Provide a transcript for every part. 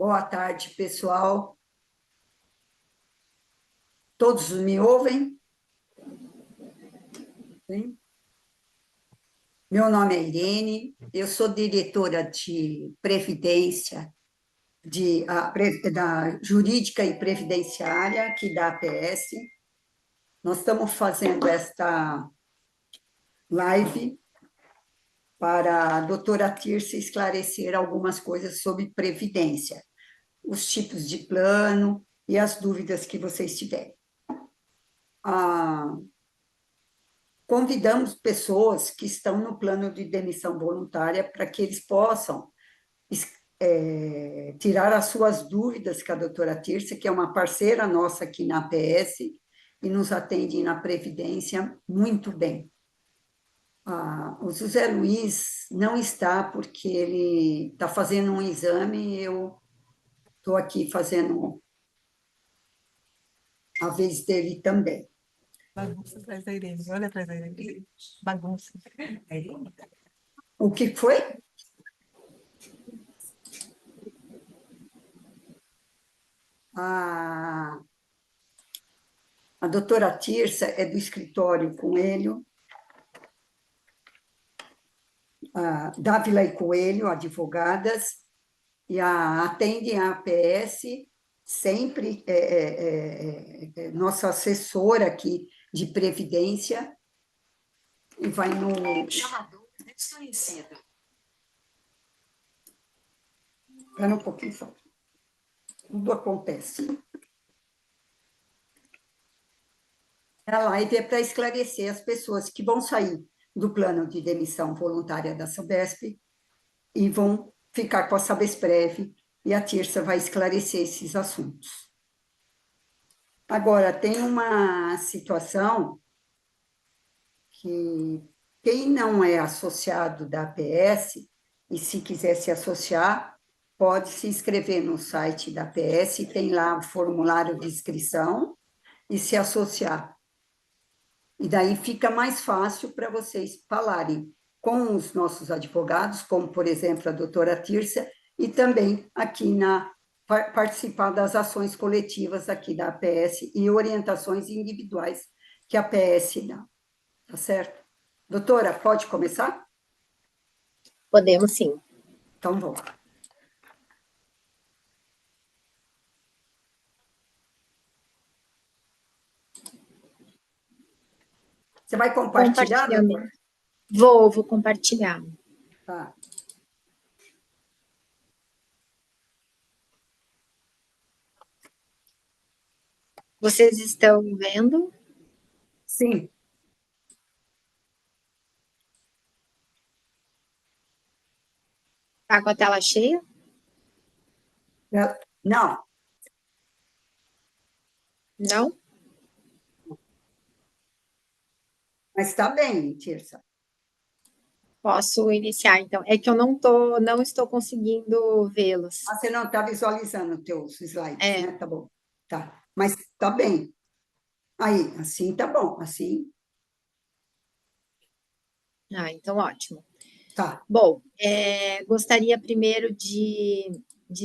Boa tarde, pessoal. Todos me ouvem? Sim. Meu nome é Irene, eu sou diretora de Previdência, da Jurídica e Previdenciária aqui da APS. Nós estamos fazendo esta live para a doutora Tirce esclarecer algumas coisas sobre Previdência, os tipos de plano e as dúvidas que vocês tiverem. Convidamos pessoas que estão no plano de demissão voluntária para que eles possam tirar as suas dúvidas com a doutora Tirce, que é uma parceira nossa aqui na APS e nos atende na Previdência muito bem. O José Luiz não está porque ele está fazendo um exame e eu estou aqui fazendo a vez dele também. Bagunça atrás da Irene. Olha atrás da Irene. Bagunça. A Irene. O que foi? A doutora Tirsa é do escritório Coelho, Dávila e Coelho, advogadas, e atendem a APS, sempre nossa assessora aqui de Previdência, e vai no... Chamador desconhecido. Espera um pouquinho só. Tudo acontece. A live é para esclarecer as pessoas que vão sair do plano de demissão voluntária da Sabesp e vão ficar com a Sabesprev, e a Tirsa vai esclarecer esses assuntos. Agora, tem uma situação que quem não é associado da APS, e se quiser se associar, pode se inscrever no site da APS, tem lá o formulário de inscrição, e se associar. E daí fica mais fácil para vocês falarem com os nossos advogados, como, por exemplo, a doutora Tirsa, e também aqui participar das ações coletivas aqui da APS e orientações individuais que a APS dá. Tá certo? Doutora, pode começar? Podemos, sim. Então, vamos. Você vai compartilhar? Vou compartilhar. Tá. Vocês estão vendo? Sim. Tá com a tela cheia? Não. Não? Mas está bem, Tirsa. Posso iniciar, então. É que eu não estou conseguindo vê-los. Você não está visualizando os teus slides, É. né? Tá bom. Tá. Mas está bem. Aí, assim tá bom. Assim. Então ótimo. Tá. Bom, gostaria primeiro de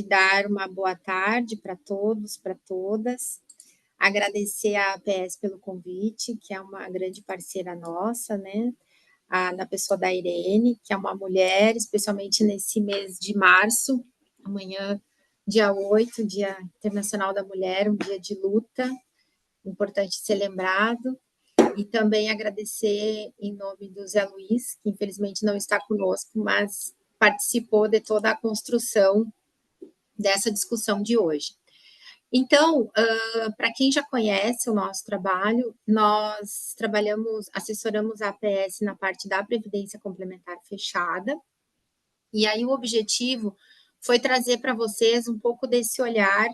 dar uma boa tarde para todos, para todas. Agradecer à APS pelo convite, que é uma grande parceira nossa, né? Na pessoa da Irene, que é uma mulher, especialmente nesse mês de março, amanhã, dia 8, Dia Internacional da Mulher, um dia de luta, importante ser lembrado. E também agradecer em nome do Zé Luiz, que infelizmente não está conosco, mas participou de toda a construção dessa discussão de hoje. Então, para quem já conhece o nosso trabalho, nós assessoramos a APS na parte da Previdência Complementar Fechada, e aí o objetivo foi trazer para vocês um pouco desse olhar,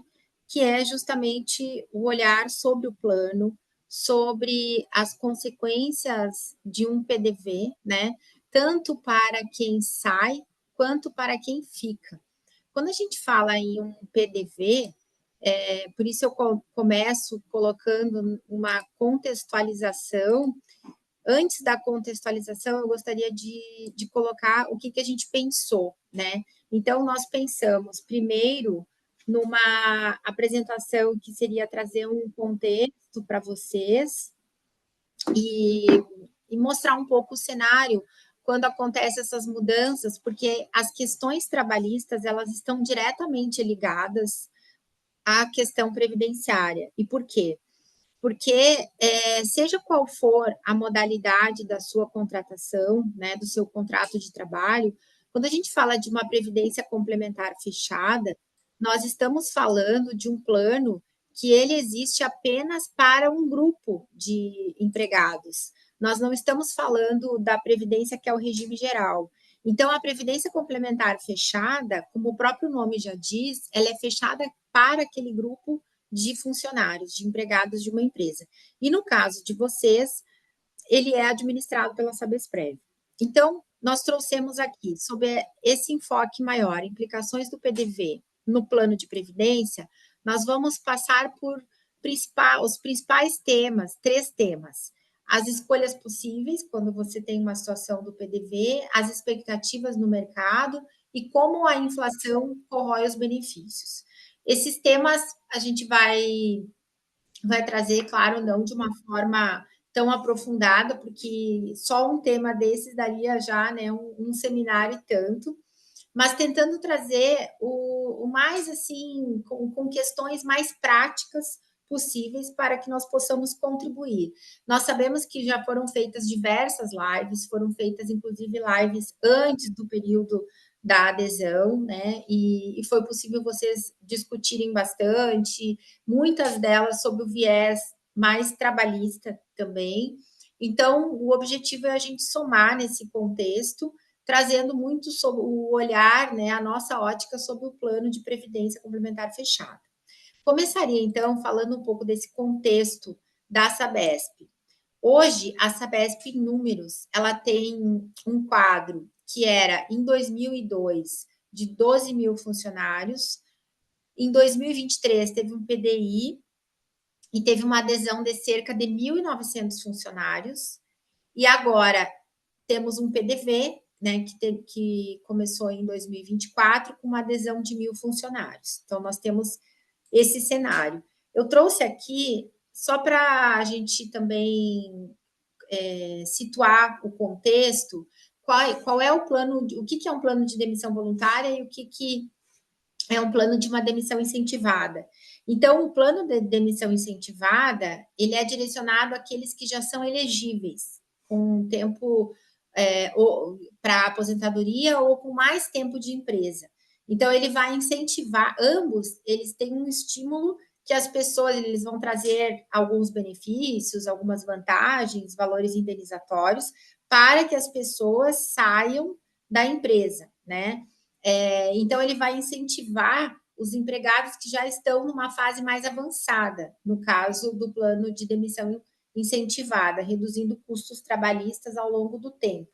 que é justamente o olhar sobre o plano, sobre as consequências de um PDV, né? Tanto para quem sai, quanto para quem fica. Quando a gente fala em um PDV, por isso eu começo colocando uma contextualização. Antes da contextualização, eu gostaria de colocar o que a gente pensou, né? Então, nós pensamos, primeiro, numa apresentação que seria trazer um contexto para vocês e mostrar um pouco o cenário quando acontecem essas mudanças, porque as questões trabalhistas, elas estão diretamente ligadas à questão previdenciária. E por quê? Porque, seja qual for a modalidade da sua contratação, né, do seu contrato de trabalho, quando a gente fala de uma previdência complementar fechada, nós estamos falando de um plano que ele existe apenas para um grupo de empregados. Nós não estamos falando da previdência que é o regime geral. Então, a previdência complementar fechada, como o próprio nome já diz, ela é fechada para aquele grupo de funcionários, de empregados de uma empresa. E no caso de vocês, ele é administrado pela Sabesprev. Então, nós trouxemos aqui, sob esse enfoque maior, implicações do PDV no plano de previdência, nós vamos passar por os principais temas, 3 temas. As escolhas possíveis, quando você tem uma situação do PDV, as expectativas no mercado e como a inflação corrói os benefícios. Esses temas a gente vai trazer, claro, não de uma forma tão aprofundada, porque só um tema desses daria já, né, um seminário e tanto, mas tentando trazer o mais, assim, com questões mais práticas possíveis para que nós possamos contribuir. Nós sabemos que já foram feitas diversas lives, foram feitas, inclusive, lives antes do período da adesão, né? E foi possível vocês discutirem bastante, muitas delas sob o viés mais trabalhista também. Então, o objetivo é a gente somar nesse contexto, trazendo muito sobre o olhar, né, a nossa ótica sobre o plano de previdência complementar fechada. Começaria, então, falando um pouco desse contexto da Sabesp. Hoje, a Sabesp em números, ela tem um quadro que era, em 2002, de 12 mil funcionários. Em 2023, teve um PDI e teve uma adesão de cerca de 1.900 funcionários. E agora temos um PDV, né, que começou em 2024, com uma adesão de 1.000 funcionários. Então, nós temos esse cenário. Eu trouxe aqui, só para a gente também situar o contexto, qual é o plano, o que é um plano de demissão voluntária e o que é um plano de uma demissão incentivada. Então, o plano de demissão incentivada, ele é direcionado àqueles que já são elegíveis, com tempo para aposentadoria ou com mais tempo de empresa. Então, ele vai incentivar, ambos, eles têm um estímulo que as pessoas, eles vão trazer alguns benefícios, algumas vantagens, valores indenizatórios, para que as pessoas saiam da empresa, né? Então, ele vai incentivar os empregados que já estão numa fase mais avançada, no caso do plano de demissão incentivada, reduzindo custos trabalhistas ao longo do tempo.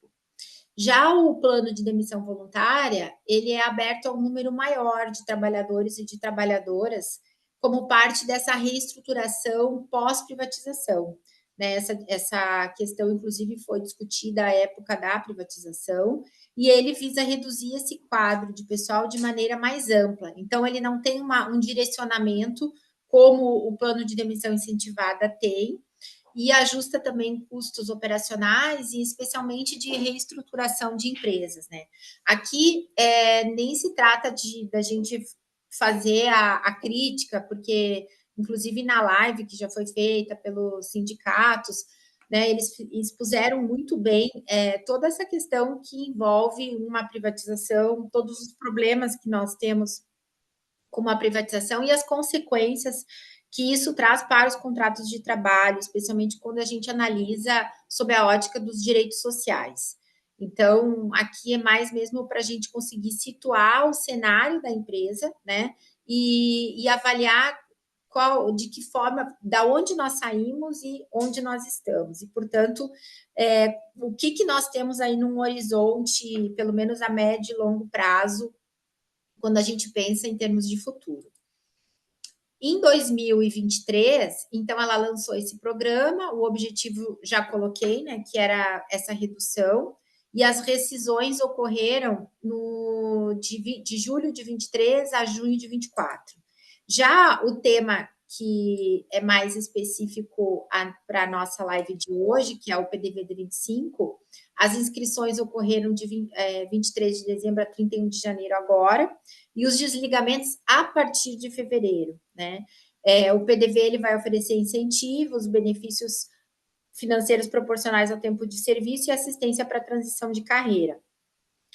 Já o plano de demissão voluntária, ele é aberto a um número maior de trabalhadores e de trabalhadoras, como parte dessa reestruturação pós-privatização. Né? Essa questão, inclusive, foi discutida à época da privatização, e ele visa reduzir esse quadro de pessoal de maneira mais ampla. Então, ele não tem um direcionamento como o plano de demissão incentivada tem, e ajusta também custos operacionais e especialmente de reestruturação de empresas, né? Aqui nem se trata da gente fazer a crítica, porque inclusive na live que já foi feita pelos sindicatos, né, eles expuseram muito bem toda essa questão que envolve uma privatização, todos os problemas que nós temos com uma privatização e as consequências que isso traz para os contratos de trabalho, especialmente quando a gente analisa sob a ótica dos direitos sociais. Então, aqui é mais mesmo para a gente conseguir situar o cenário da empresa, né, e avaliar de que forma, da onde nós saímos e onde nós estamos. E, portanto, o que nós temos aí num horizonte, pelo menos a médio e longo prazo, quando a gente pensa em termos de futuro. Em 2023, então, ela lançou esse programa, o objetivo já coloquei, né, que era essa redução, e as rescisões ocorreram de julho de 23 a junho de 24. Já o tema que é mais específico para a nossa live de hoje, que é o PDV de 25, as inscrições ocorreram de 23 de dezembro a 31 de janeiro agora, e os desligamentos a partir de fevereiro, né? O PDV ele vai oferecer incentivos, benefícios financeiros proporcionais ao tempo de serviço e assistência para a transição de carreira.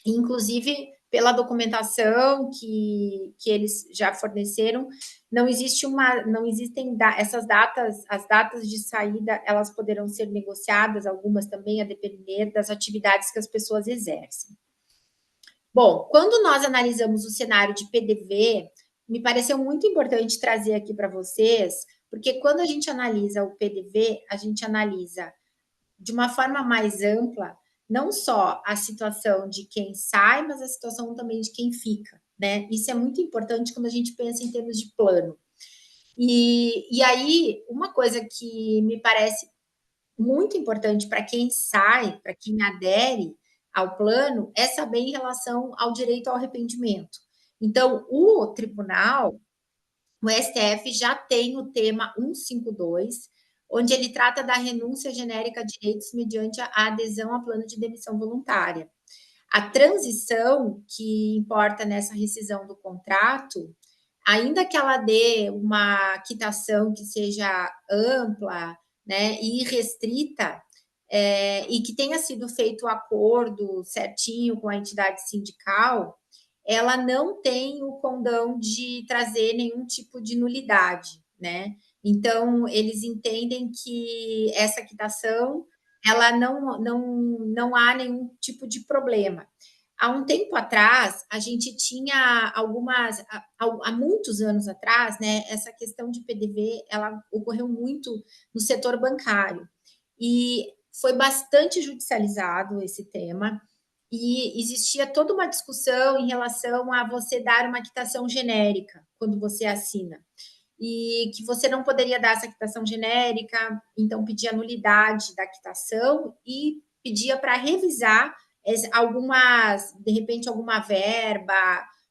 Inclusive, pela documentação que eles já forneceram, não existem essas datas, as datas de saída, elas poderão ser negociadas, algumas também a depender das atividades que as pessoas exercem. Bom, quando nós analisamos o cenário de PDV, me pareceu muito importante trazer aqui para vocês, porque quando a gente analisa o PDV, a gente analisa de uma forma mais ampla, não só a situação de quem sai, mas a situação também de quem fica, né? Isso é muito importante quando a gente pensa em termos de plano. E aí, uma coisa que me parece muito importante para quem sai, para quem adere ao plano, é saber em relação ao direito ao arrependimento. Então, o tribunal, o STF já tem o tema 152, onde ele trata da renúncia genérica a direitos mediante a adesão a plano de demissão voluntária. A transição que importa nessa rescisão do contrato, ainda que ela dê uma quitação que seja ampla, né, e restrita, e que tenha sido feito o acordo certinho com a entidade sindical, ela não tem o condão de trazer nenhum tipo de nulidade, né? Então, eles entendem que essa quitação, ela não há nenhum tipo de problema. Há um tempo atrás, a gente tinha há muitos anos atrás, né, essa questão de PDV, ela ocorreu muito no setor bancário. E foi bastante judicializado esse tema, e existia toda uma discussão em relação a você dar uma quitação genérica quando você assina, e que você não poderia dar essa quitação genérica, então pedia nulidade da quitação e pedia para revisar de repente, alguma verba,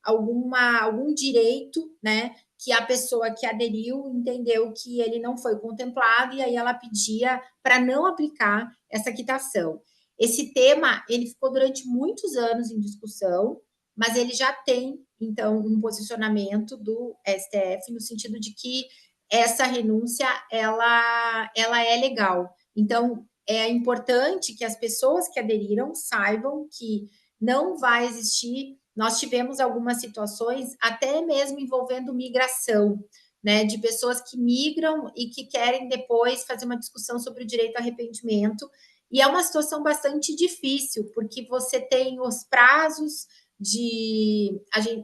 algum direito, né, que a pessoa que aderiu entendeu que ele não foi contemplado, e aí ela pedia para não aplicar essa quitação. Esse tema, ele ficou durante muitos anos em discussão, mas ele já tem, então, um posicionamento do STF no sentido de que essa renúncia, ela é legal. Então, é importante que as pessoas que aderiram saibam que não vai existir. Nós tivemos algumas situações, até mesmo envolvendo migração, né, de pessoas que migram e que querem depois fazer uma discussão sobre o direito ao arrependimento, e é uma situação bastante difícil, porque você tem os prazos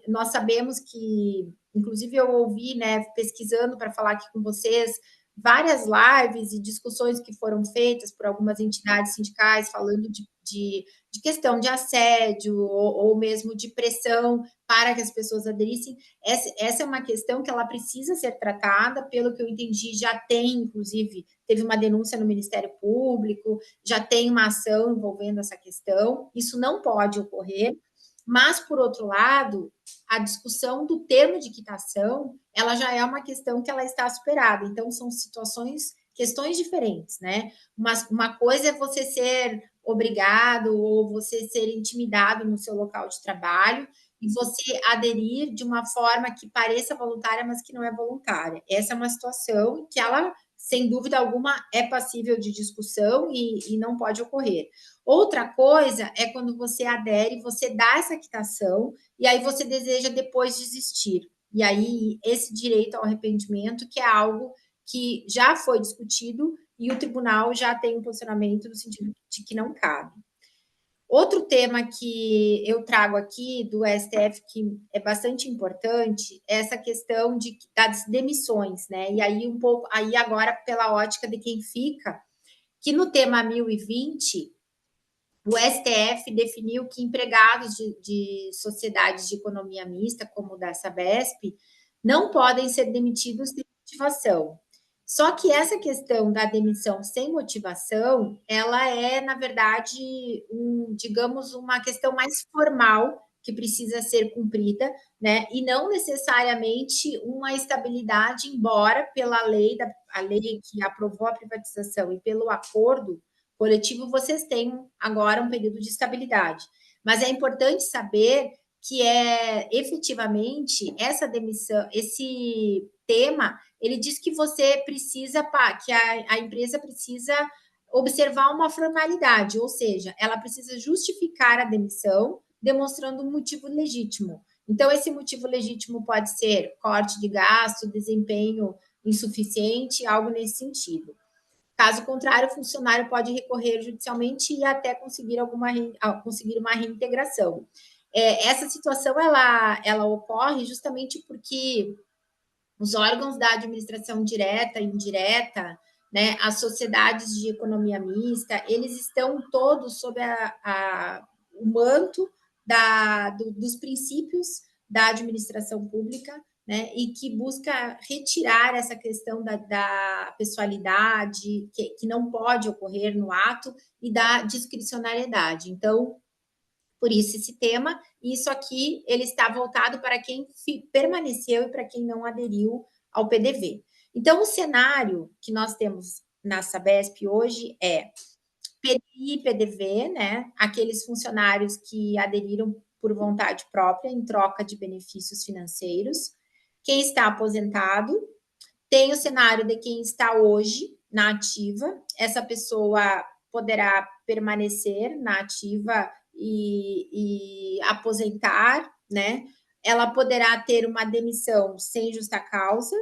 nós sabemos que, inclusive eu ouvi, né, pesquisando para falar aqui com vocês, várias lives e discussões que foram feitas por algumas entidades sindicais falando de questão de assédio ou mesmo de pressão para que as pessoas aderissem. Essa é uma questão que ela precisa ser tratada, pelo que eu entendi, já tem, inclusive, teve uma denúncia no Ministério Público, já tem uma ação envolvendo essa questão, isso não pode ocorrer. Mas, por outro lado, a discussão do termo de quitação, ela já é uma questão que ela está superada. Então, são questões diferentes, né? Uma coisa é você ser obrigado ou você ser intimidado no seu local de trabalho e você aderir de uma forma que pareça voluntária, mas que não é voluntária. Essa é uma situação que ela, sem dúvida alguma, é passível de discussão e não pode ocorrer. Outra coisa é quando você adere, você dá essa quitação e aí você deseja depois desistir. E aí, esse direito ao arrependimento, que é algo que já foi discutido e o tribunal já tem um posicionamento no sentido de que não cabe. Outro tema que eu trago aqui do STF, que é bastante importante, é essa questão das demissões, né? E aí, aí agora, pela ótica de quem fica, que no tema 1020, o STF definiu que empregados de sociedades de economia mista, como o da Sabesp, não podem ser demitidos sem motivação. Só que essa questão da demissão sem motivação, ela é, na verdade, digamos, uma questão mais formal que precisa ser cumprida, né? E não necessariamente uma estabilidade, embora pela lei, a lei que aprovou a privatização e pelo acordo coletivo, vocês tenham agora um período de estabilidade. Mas é importante saber que efetivamente essa demissão, esse tema, ele diz que você precisa, que a empresa precisa observar uma formalidade, ou seja, ela precisa justificar a demissão, demonstrando um motivo legítimo. Então, esse motivo legítimo pode ser corte de gasto, desempenho insuficiente, algo nesse sentido. Caso contrário, o funcionário pode recorrer judicialmente e até conseguir uma reintegração. Essa situação ela ocorre justamente porque os órgãos da administração direta e indireta, né, as sociedades de economia mista, eles estão todos sob o manto dos princípios da administração pública, né, e que busca retirar essa questão da pessoalidade, que não pode ocorrer no ato, e da discricionariedade. Então, por isso esse tema, e isso aqui ele está voltado para quem permaneceu e para quem não aderiu ao PDV. Então, o cenário que nós temos na Sabesp hoje é PDI e PDV, né? Aqueles funcionários que aderiram por vontade própria em troca de benefícios financeiros. Quem está aposentado, tem o cenário de quem está hoje na ativa, essa pessoa poderá permanecer na ativa e aposentar, né? Ela poderá ter uma demissão sem justa causa,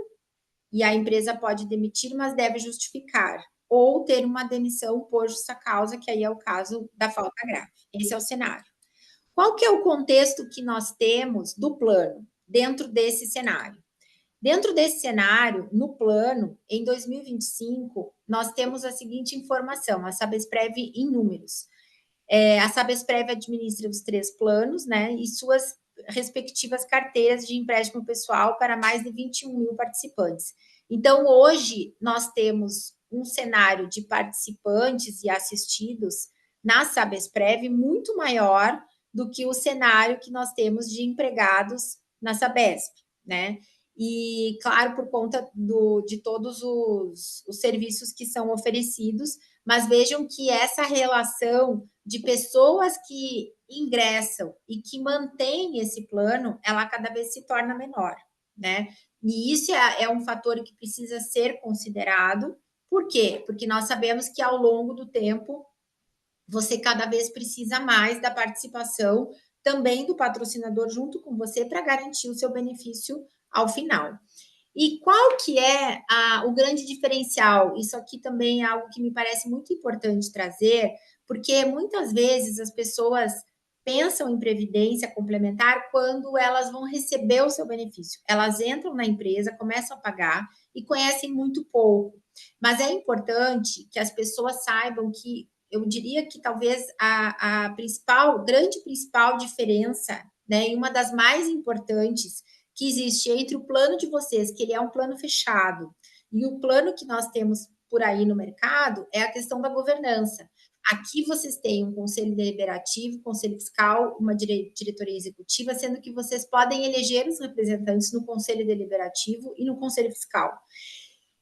e a empresa pode demitir, mas deve justificar, ou ter uma demissão por justa causa, que aí é o caso da falta grave. Esse é o cenário. Qual que é o contexto que nós temos do plano dentro desse cenário? Dentro desse cenário, no plano, em 2025, nós temos a seguinte informação, a Sabesprev em números. A Sabesprev administra os 3 planos, né, e suas respectivas carteiras de empréstimo pessoal para mais de 21 mil participantes. Então, hoje, nós temos um cenário de participantes e assistidos na Sabesprev muito maior do que o cenário que nós temos de empregados na Sabesp, né? E, claro, por conta de todos os serviços que são oferecidos, mas vejam que essa relação de pessoas que ingressam e que mantêm esse plano, ela cada vez se torna menor, né? E isso é um fator que precisa ser considerado. Por quê? Porque nós sabemos que ao longo do tempo, você cada vez precisa mais da participação também do patrocinador junto com você para garantir o seu benefício ao final. E qual que é o grande diferencial? Isso aqui também é algo que me parece muito importante trazer, porque muitas vezes as pessoas pensam em previdência complementar quando elas vão receber o seu benefício. Elas entram na empresa, começam a pagar e conhecem muito pouco. Mas é importante que as pessoas saibam que, eu diria que talvez a grande principal diferença, né, e uma das mais importantes que existe entre o plano de vocês, que ele é um plano fechado, e o plano que nós temos por aí no mercado, é a questão da governança. Aqui vocês têm um conselho deliberativo, conselho fiscal, uma diretoria executiva, sendo que vocês podem eleger os representantes no conselho deliberativo e no conselho fiscal.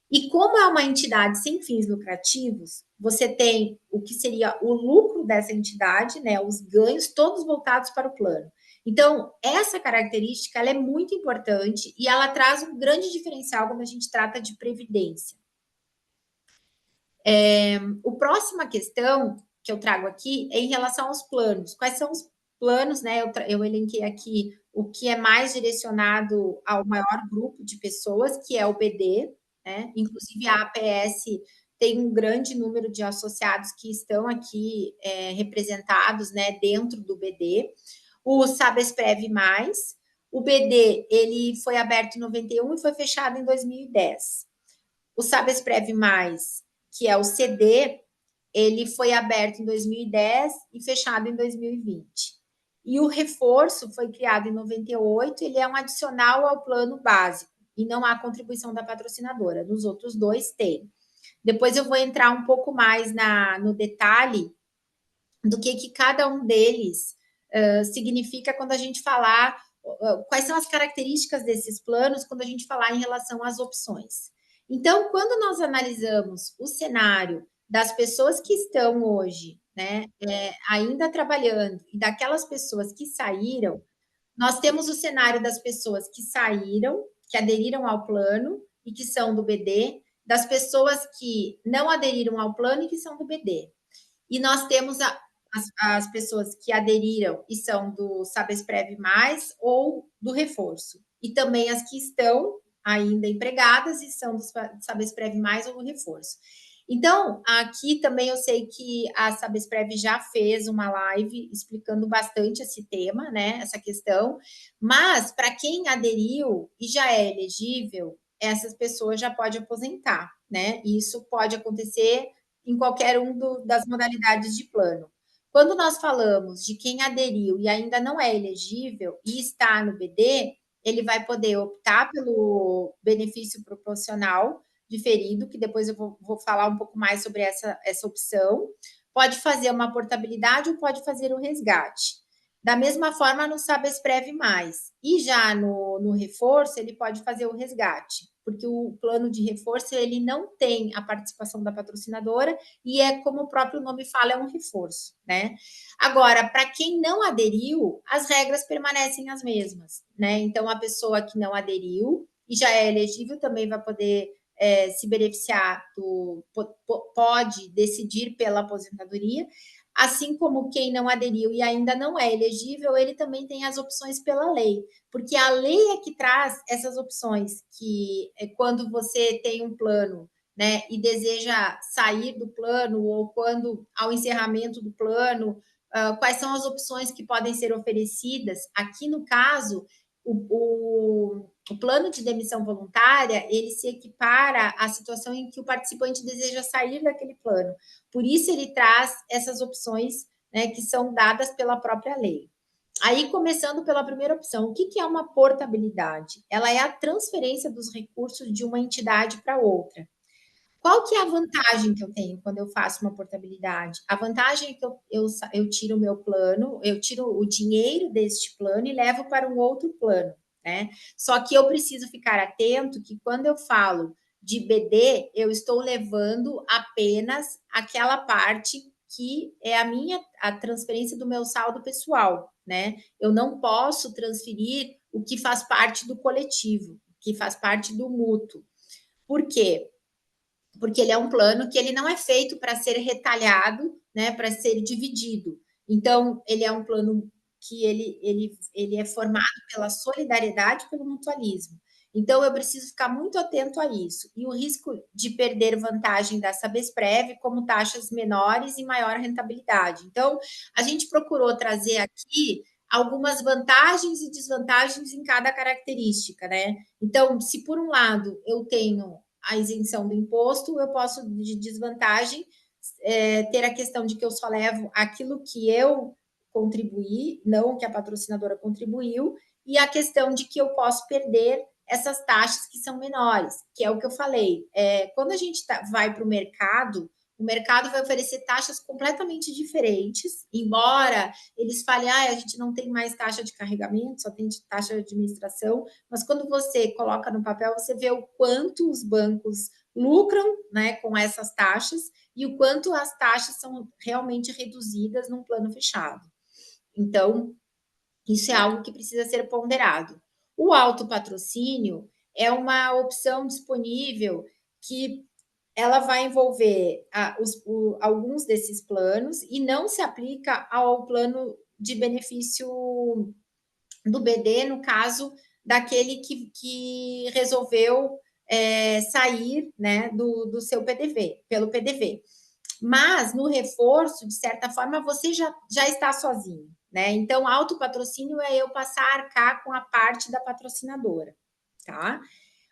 E como é uma entidade sem fins lucrativos, você tem o que seria o lucro dessa entidade, né, os ganhos, todos voltados para o plano. Então, essa característica ela é muito importante e ela traz um grande diferencial quando a gente trata de previdência. A próxima questão que eu trago aqui é em relação aos planos. Quais são os planos, né? Eu elenquei aqui o que é mais direcionado ao maior grupo de pessoas, que é o BD, né? Inclusive, a APS tem um grande número de associados que estão aqui representados, né, dentro do BD. O Sabesprev+, o BD, ele foi aberto em 91 e foi fechado em 2010. O Sabesprev+, que é o CD, ele foi aberto em 2010 e fechado em 2020. E o reforço foi criado em 98, ele é um adicional ao plano básico, e não há contribuição da patrocinadora. Nos outros 2 tem. Depois eu vou entrar um pouco mais no detalhe do que cada um deles significa quando a gente falar quais são as características desses planos quando a gente falar em relação às opções. Então, quando nós analisamos o cenário das pessoas que estão hoje, né, ainda trabalhando, e daquelas pessoas que saíram, nós temos o cenário das pessoas que saíram, que aderiram ao plano e que são do BD, das pessoas que não aderiram ao plano e que são do BD. E nós temos as pessoas que aderiram e são do Sabesprev Mais ou do reforço. E também as que estão ainda empregadas e são do Sabesprev Mais ou do reforço. Então, aqui também eu sei que a Sabesprev já fez uma live explicando bastante esse tema, né, essa questão, mas para quem aderiu e já é elegível, essas pessoas já podem aposentar, né? E isso pode acontecer em qualquer das modalidades de plano. Quando nós falamos de quem aderiu e ainda não é elegível e está no BD, ele vai poder optar pelo benefício proporcional diferido, que depois eu vou falar um pouco mais sobre essa opção. Pode fazer uma portabilidade ou pode fazer o resgate. Da mesma forma, no Sabesprev Mais. E já no reforço, ele pode fazer o resgate, porque o plano de reforço, ele não tem a participação da patrocinadora e é, como o próprio nome fala, é um reforço, né? Agora, para quem não aderiu, as regras permanecem as mesmas, né? Então, a pessoa que não aderiu e já é elegível também vai poder se beneficiar pode decidir pela aposentadoria, assim como quem não aderiu e ainda não é elegível, ele também tem as opções pela lei, porque a lei é que traz essas opções, que quando você tem um plano, né, e deseja sair do plano, ou quando, ao encerramento do plano, quais são as opções que podem ser oferecidas. Aqui, no caso, o plano de demissão voluntária, ele se equipara à situação em que o participante deseja sair daquele plano. Por isso, ele traz essas opções, né, que são dadas pela própria lei. Aí, começando pela primeira opção, o que é uma portabilidade? Ela é a transferência dos recursos de uma entidade para outra. Qual que é a vantagem que eu tenho quando eu faço uma portabilidade? A vantagem é que eu tiro o meu plano, eu tiro o dinheiro deste plano e levo para um outro plano, né? Só que eu preciso ficar atento que quando eu falo de BD, eu estou levando apenas aquela parte que é a transferência do meu saldo pessoal, né? Eu não posso transferir o que faz parte do coletivo, que faz parte do mútuo. Por quê? Porque ele é um plano que ele não é feito para ser retalhado, né, para ser dividido. Então, ele é um plano que ele é formado pela solidariedade, pelo mutualismo. Então, eu preciso ficar muito atento a isso. E o risco de perder vantagem da Sabesprev, como taxas menores e maior rentabilidade. Então, a gente procurou trazer aqui algumas vantagens e desvantagens em cada característica, né? Então, se por um lado eu tenho a isenção do imposto, eu posso, de desvantagem, ter a questão de que eu só levo aquilo que eu contribuí, não o que a patrocinadora contribuiu, e a questão de que eu posso perder essas taxas que são menores, que é o que eu falei. Quando a gente vai para o mercado vai oferecer taxas completamente diferentes, embora eles falem, a gente não tem mais taxa de carregamento, só tem taxa de administração, mas quando você coloca no papel, você vê o quanto os bancos lucram, né, com essas taxas e o quanto as taxas são realmente reduzidas num plano fechado. Então, isso é algo que precisa ser ponderado. O autopatrocínio é uma opção disponível que ela vai envolver alguns desses planos e não se aplica ao plano de benefício do BD, no caso daquele que resolveu sair, né, do seu PDV, pelo PDV. Mas no reforço, de certa forma, você já está sozinho, né? Então, autopatrocínio é eu passar a arcar com a parte da patrocinadora, tá?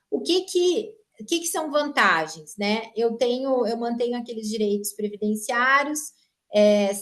O que são vantagens, né? Eu mantenho aqueles direitos previdenciários,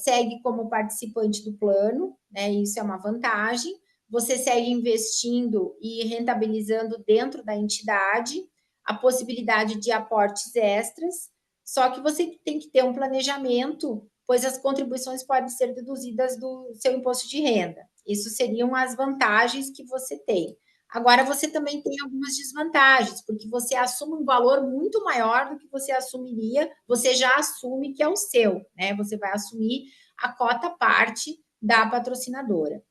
segue como participante do plano, né? Isso é uma vantagem. Você segue investindo e rentabilizando dentro da entidade, a possibilidade de aportes extras, só que você tem que ter um planejamento, pois as contribuições podem ser deduzidas do seu imposto de renda. Isso seriam as vantagens que você tem. Agora, você também tem algumas desvantagens, porque você assume um valor muito maior do que você assumiria, você já assume que é o seu, né? Você vai assumir a cota parte da patrocinadora.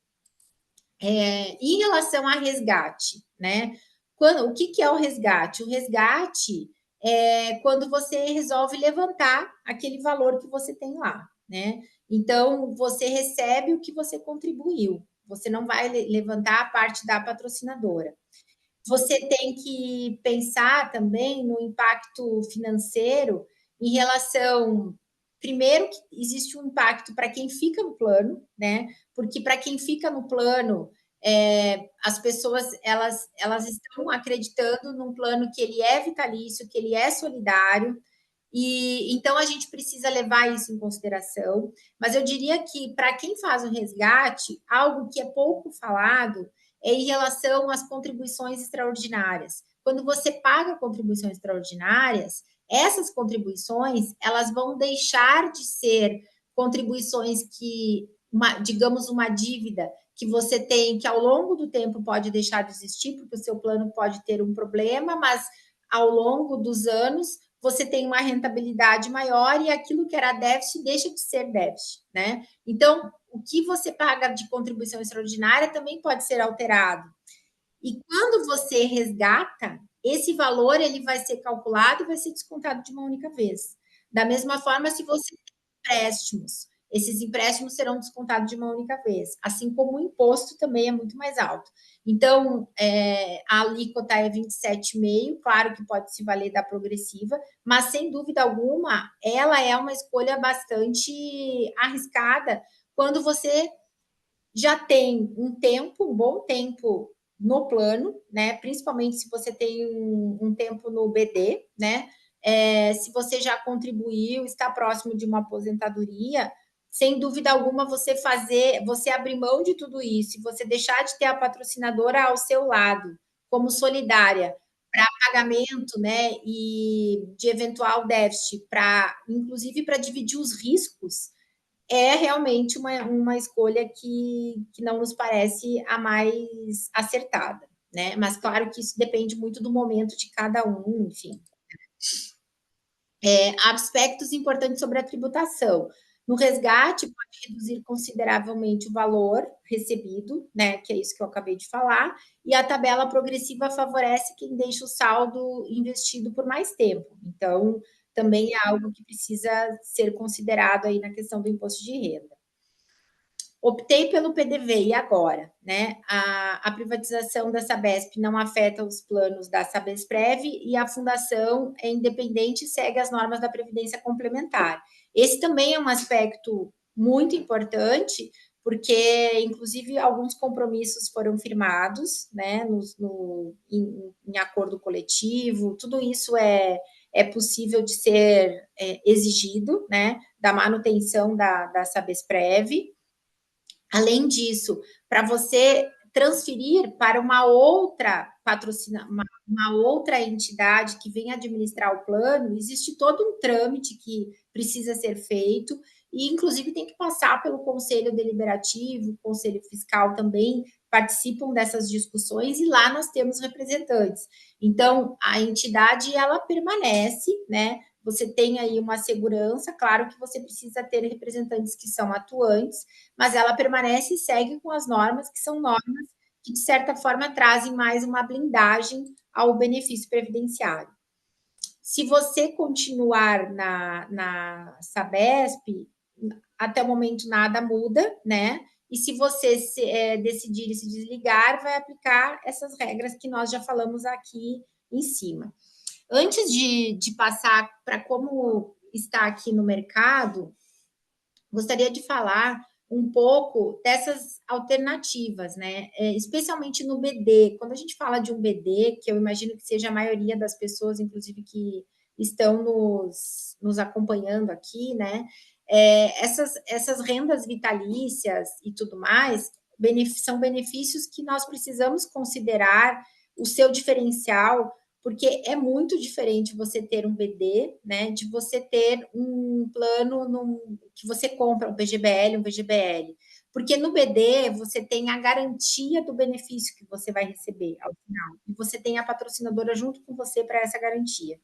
Em relação a resgate, né? O que é o resgate? O resgate é quando você resolve levantar aquele valor que você tem lá, né? Então, você recebe o que você contribuiu, você não vai levantar a parte da patrocinadora. Você tem que pensar também no impacto financeiro em relação. Primeiro, que existe um impacto para quem fica no plano, né? Porque para quem fica no plano, as pessoas elas estão acreditando num plano que ele é vitalício, que ele é solidário, e então a gente precisa levar isso em consideração. Mas eu diria que para quem faz o resgate, algo que é pouco falado é em relação às contribuições extraordinárias. Quando você paga contribuições extraordinárias, essas contribuições elas vão deixar de ser contribuições que, digamos, uma dívida que você tem, que ao longo do tempo pode deixar de existir, porque o seu plano pode ter um problema, mas ao longo dos anos você tem uma rentabilidade maior e aquilo que era déficit deixa de ser déficit, né? Então, o que você paga de contribuição extraordinária também pode ser alterado. E quando você resgata, esse valor ele vai ser calculado e vai ser descontado de uma única vez. Da mesma forma, se você tem empréstimos, esses empréstimos serão descontados de uma única vez, assim como o imposto também é muito mais alto. Então, a alíquota é 27,5%, claro que pode se valer da progressiva, mas sem dúvida alguma, ela é uma escolha bastante arriscada quando você já tem um bom tempo no plano, né? Principalmente se você tem um tempo no BD, né? Se você já contribuiu, está próximo de uma aposentadoria, sem dúvida alguma você abrir mão de tudo isso, você deixar de ter a patrocinadora ao seu lado, como solidária, para pagamento, né? E de eventual déficit, inclusive para dividir os riscos, é realmente uma escolha que não nos parece a mais acertada, né? Mas claro que isso depende muito do momento de cada um, enfim. Aspectos importantes sobre a tributação. No resgate, pode reduzir consideravelmente o valor recebido, né? Que é isso que eu acabei de falar, e a tabela progressiva favorece quem deixa o saldo investido por mais tempo. Então, também é algo que precisa ser considerado aí na questão do imposto de renda. Optei pelo PDV, e agora? Né? A privatização da Sabesp não afeta os planos da Sabesprev e a fundação é independente e segue as normas da Previdência Complementar. Esse também é um aspecto muito importante, porque, inclusive, alguns compromissos foram firmados, né, em acordo coletivo, tudo isso é possível de ser exigido, né, da manutenção da Sabesprev. Além disso, para você transferir para uma outra uma outra entidade que vem administrar o plano, existe todo um trâmite que precisa ser feito, e inclusive tem que passar pelo Conselho Deliberativo, o Conselho Fiscal também participam dessas discussões, e lá nós temos representantes. Então, a entidade, ela permanece, né? Você tem aí uma segurança, claro que você precisa ter representantes que são atuantes, mas ela permanece e segue com as normas, que são normas que, de certa forma, trazem mais uma blindagem ao benefício previdenciário. Se você continuar na Sabesp, até o momento nada muda, né? E se você decidir se desligar, vai aplicar essas regras que nós já falamos aqui em cima. Antes de passar para como está aqui no mercado, gostaria de falar um pouco dessas alternativas, né? Especialmente no BD. Quando a gente fala de um BD, que eu imagino que seja a maioria das pessoas, inclusive, que estão nos acompanhando aqui, né? Essas rendas vitalícias e tudo mais são benefícios que nós precisamos considerar o seu diferencial porque é muito diferente você ter um BD, né, de você ter um plano que você compra, um PGBL, um VGBL. Porque no BD você tem a garantia do benefício que você vai receber ao final, e você tem a patrocinadora junto com você para essa garantia.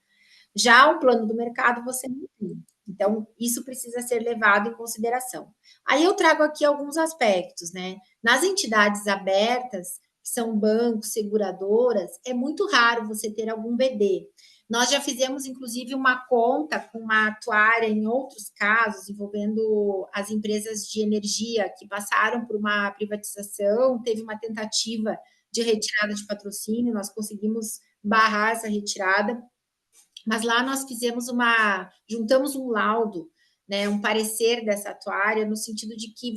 Já o plano do mercado você não tem. Então, isso precisa ser levado em consideração. Aí eu trago aqui alguns aspectos, né? Nas entidades abertas, que são bancos, seguradoras, é muito raro você ter algum BD. Nós já fizemos, inclusive, uma conta com uma atuária em outros casos, envolvendo as empresas de energia que passaram por uma privatização, teve uma tentativa de retirada de patrocínio, nós conseguimos barrar essa retirada, mas lá nós juntamos um laudo, né, um parecer dessa atuária, no sentido de que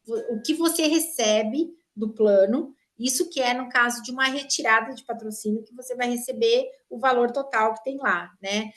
o que você recebe do plano, isso que é no caso de uma retirada de patrocínio, que você vai receber o valor total que tem lá, né?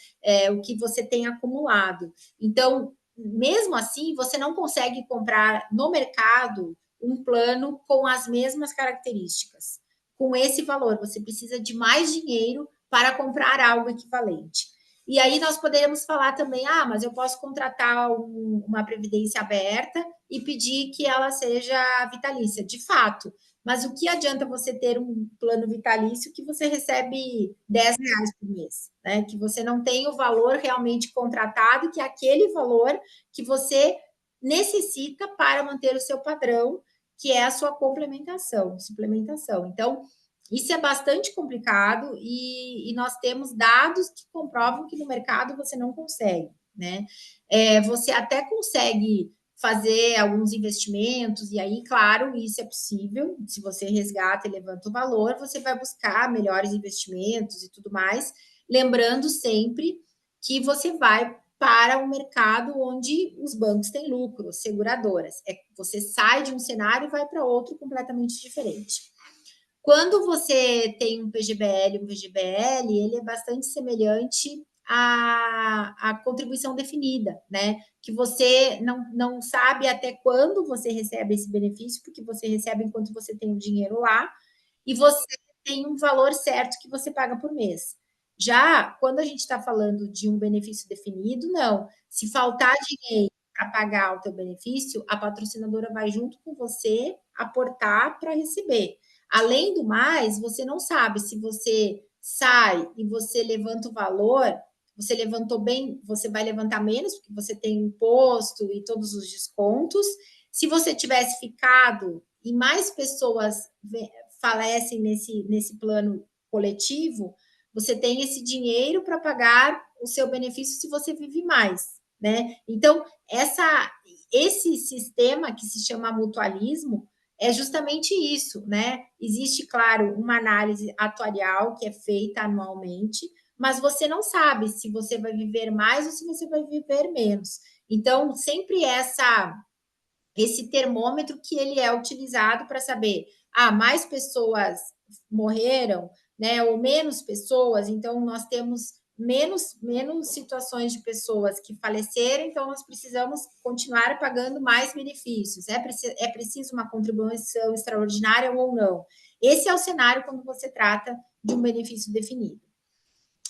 O que você tem acumulado. Então, mesmo assim, você não consegue comprar no mercado um plano com as mesmas características. Com esse valor, você precisa de mais dinheiro para comprar algo equivalente. E aí nós poderíamos falar também, mas eu posso contratar uma previdência aberta e pedir que ela seja vitalícia, de fato. Mas o que adianta você ter um plano vitalício que você recebe R$ 10 por mês, né? Que você não tem o valor realmente contratado, que é aquele valor que você necessita para manter o seu padrão, que é a sua complementação, suplementação. Então, isso é bastante complicado e nós temos dados que comprovam que no mercado você não consegue, né? Você até consegue fazer alguns investimentos, e aí, claro, isso é possível. Se você resgata e levanta o valor, você vai buscar melhores investimentos e tudo mais, lembrando sempre que você vai para um mercado onde os bancos têm lucro, seguradoras. Você sai de um cenário e vai para outro completamente diferente. Quando você tem um PGBL, um VGBL, ele é bastante semelhante à contribuição definida, né? Que você não sabe até quando você recebe esse benefício, porque você recebe enquanto você tem o dinheiro lá, e você tem um valor certo que você paga por mês. Já quando a gente está falando de um benefício definido, não. Se faltar dinheiro para pagar o teu benefício, a patrocinadora vai junto com você aportar para receber. Além do mais, você não sabe se você sai e você levanta o valor, você levantou bem, você vai levantar menos, porque você tem imposto e todos os descontos. Se você tivesse ficado e mais pessoas falecem nesse plano coletivo, você tem esse dinheiro para pagar o seu benefício se você vive mais, né? Então, esse sistema que se chama mutualismo é justamente isso, né? Existe, claro, uma análise atuarial que é feita anualmente, mas você não sabe se você vai viver mais ou se você vai viver menos. Então, sempre esse termômetro que ele é utilizado para saber, mais pessoas morreram, né, ou menos pessoas, então nós temos menos situações de pessoas que faleceram, então nós precisamos continuar pagando mais benefícios. É preciso uma contribuição extraordinária ou não? Esse é o cenário quando você trata de um benefício definido.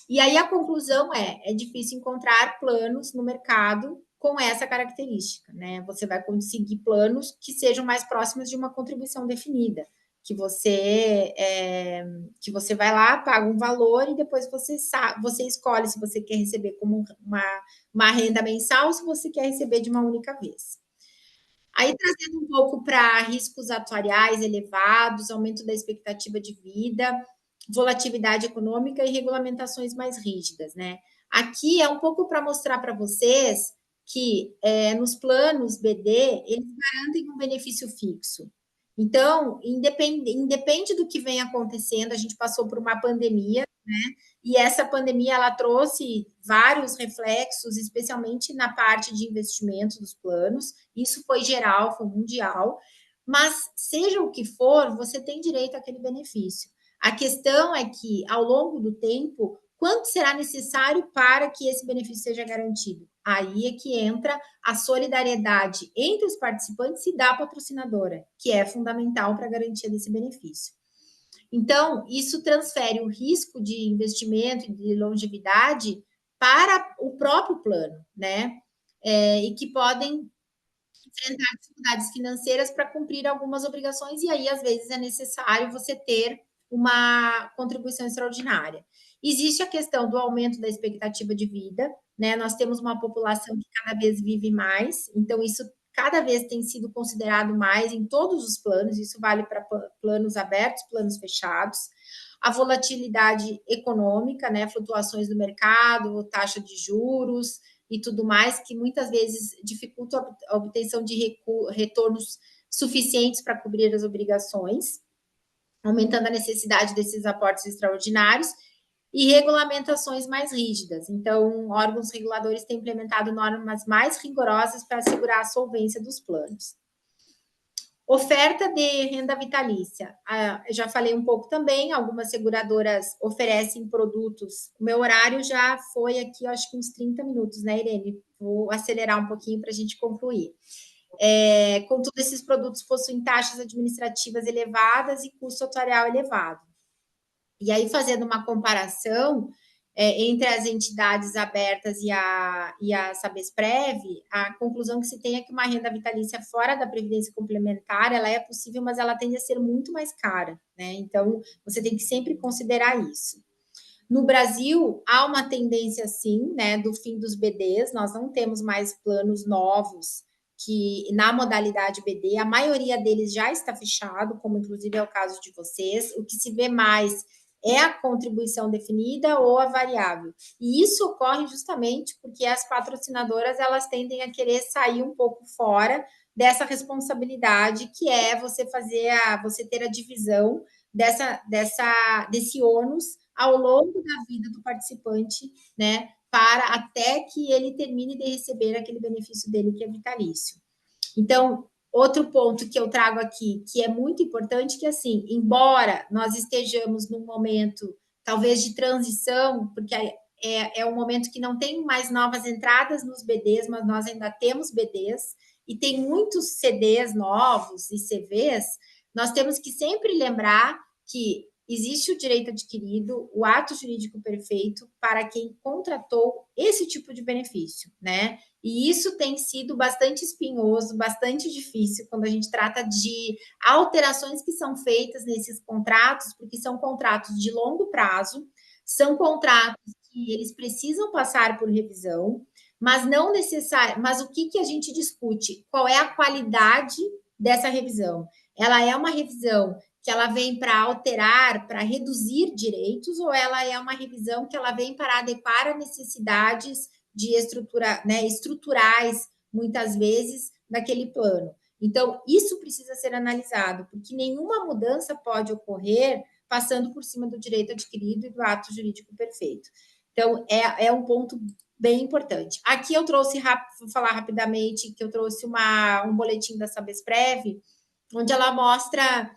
E aí a conclusão é difícil encontrar planos no mercado com essa característica, né? Você vai conseguir planos que sejam mais próximos de uma contribuição definida, que você vai lá, paga um valor e depois você escolhe se você quer receber como uma renda mensal ou se você quer receber de uma única vez. Aí, trazendo um pouco para riscos atuariais elevados, aumento da expectativa de vida, volatilidade econômica e regulamentações mais rígidas, né? Aqui é um pouco para mostrar para vocês que nos planos BD, eles garantem um benefício fixo. Então, independe do que vem acontecendo, a gente passou por uma pandemia, né? E essa pandemia, ela trouxe vários reflexos, especialmente na parte de investimento dos planos. Isso foi geral, foi mundial. Mas, seja o que for, você tem direito àquele benefício. A questão é que, ao longo do tempo, quanto será necessário para que esse benefício seja garantido? Aí é que entra a solidariedade entre os participantes e da patrocinadora, que é fundamental para a garantia desse benefício. Então, isso transfere o risco de investimento e de longevidade para o próprio plano, né? E que podem enfrentar dificuldades financeiras para cumprir algumas obrigações, e aí, às vezes, é necessário você ter uma contribuição extraordinária. Existe a questão do aumento da expectativa de vida, né? Nós temos uma população que cada vez vive mais, então isso cada vez tem sido considerado mais em todos os planos, isso vale para planos abertos, planos fechados. A volatilidade econômica, né? Flutuações do mercado, taxa de juros, e tudo mais, que muitas vezes dificulta a obtenção de retornos suficientes para cobrir as obrigações, aumentando a necessidade desses aportes extraordinários, e regulamentações mais rígidas. Então, órgãos reguladores têm implementado normas mais rigorosas para assegurar a solvência dos planos. Oferta de renda vitalícia. Já falei um pouco também, algumas seguradoras oferecem produtos. O meu horário já foi aqui, acho que uns 30 minutos, né, Irene? Vou acelerar um pouquinho para a gente concluir. Contudo, esses produtos possuem taxas administrativas elevadas e custo atuarial elevado. E aí, fazendo uma comparação entre as entidades abertas e a Sabesprev, a conclusão que se tem é que uma renda vitalícia fora da Previdência Complementar, ela é possível, mas ela tende a ser muito mais cara, né? Então, você tem que sempre considerar isso. No Brasil, há uma tendência, sim, né, do fim dos BDs, nós não temos mais planos novos que na modalidade BD, a maioria deles já está fechado, como inclusive é o caso de vocês, o que se vê mais é a contribuição definida ou a variável. E isso ocorre justamente porque as patrocinadoras, elas tendem a querer sair um pouco fora dessa responsabilidade, que é você ter a divisão desse ônus ao longo da vida do participante, né, para até que ele termine de receber aquele benefício dele que é vitalício. Então, outro ponto que eu trago aqui, que é muito importante, que assim, embora nós estejamos num momento, talvez, de transição, porque é um momento que não tem mais novas entradas nos BDs, mas nós ainda temos BDs, e tem muitos CDs novos e CVs, nós temos que sempre lembrar que existe o direito adquirido, o ato jurídico perfeito para quem contratou esse tipo de benefício, né? E isso tem sido bastante espinhoso, bastante difícil quando a gente trata de alterações que são feitas nesses contratos, porque são contratos de longo prazo, são contratos que eles precisam passar por revisão, mas não necessário. Mas o que a gente discute? Qual é a qualidade dessa revisão? Ela é uma revisão que ela vem para alterar, para reduzir direitos, ou ela é uma revisão que ela vem para adequar a necessidades de estrutura, né, estruturais, muitas vezes, daquele plano. Então, isso precisa ser analisado, porque nenhuma mudança pode ocorrer passando por cima do direito adquirido e do ato jurídico perfeito. Então, é um ponto bem importante. Aqui eu trouxe, vou falar rapidamente, que eu trouxe um boletim da Sabesprev, onde ela mostra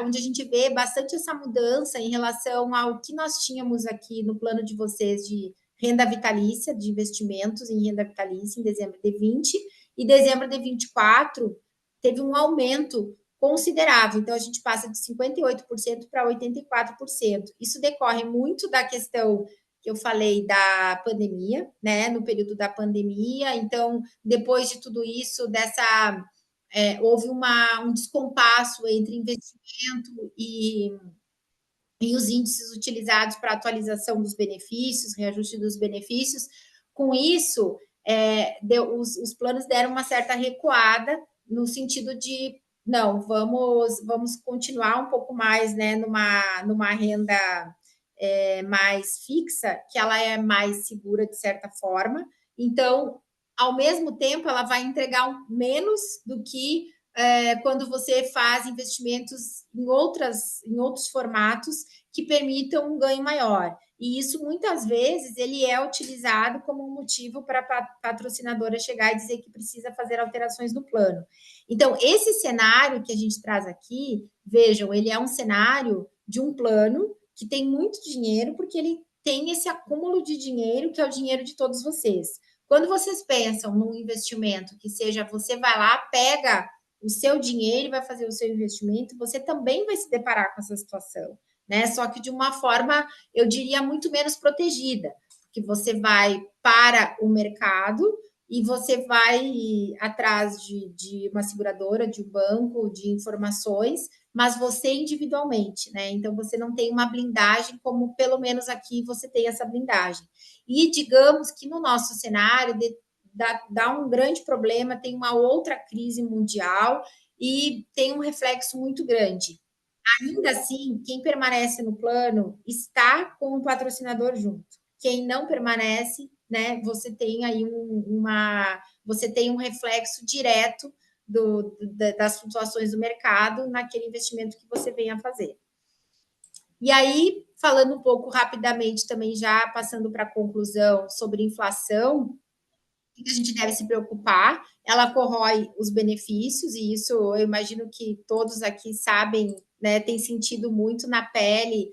onde a gente vê bastante essa mudança em relação ao que nós tínhamos aqui no plano de vocês de renda vitalícia, de investimentos em renda vitalícia em dezembro de 20, e dezembro de 24 teve um aumento considerável, então a gente passa de 58% para 84%. Isso decorre muito da questão que eu falei da pandemia, né, no período da pandemia, então, depois de tudo isso, houve um descompasso entre investimento e os índices utilizados para atualização dos benefícios, reajuste dos benefícios. Com isso, os planos deram uma certa recuada no sentido de não, vamos continuar um pouco mais, né, numa renda mais fixa, que ela é mais segura de certa forma. Então, ao mesmo tempo, ela vai entregar menos do que quando você faz investimentos em outros formatos que permitam um ganho maior. E isso, muitas vezes, ele é utilizado como um motivo para a patrocinadora chegar e dizer que precisa fazer alterações no plano. Então, esse cenário que a gente traz aqui, vejam, ele é um cenário de um plano que tem muito dinheiro, porque ele tem esse acúmulo de dinheiro, que é o dinheiro de todos vocês. Quando vocês pensam num investimento que seja, você vai lá, pega o seu dinheiro, vai fazer o seu investimento, você também vai se deparar com essa situação, né? Só que de uma forma, eu diria, muito menos protegida, porque você vai para o mercado e você vai atrás de uma seguradora, de um banco, de informações, mas você individualmente, né? Então você não tem uma blindagem, como pelo menos aqui você tem essa blindagem. E digamos que no nosso cenário dá um grande problema, tem uma outra crise mundial e tem um reflexo muito grande. Ainda assim, quem permanece no plano está com o patrocinador junto. Quem não permanece, né, você tem aí você tem um reflexo direto das flutuações do mercado naquele investimento que você venha a fazer. E aí, falando um pouco rapidamente também, já passando para a conclusão sobre inflação, o que a gente deve se preocupar? Ela corrói os benefícios, e isso eu imagino que todos aqui sabem, né, tem sentido muito na pele,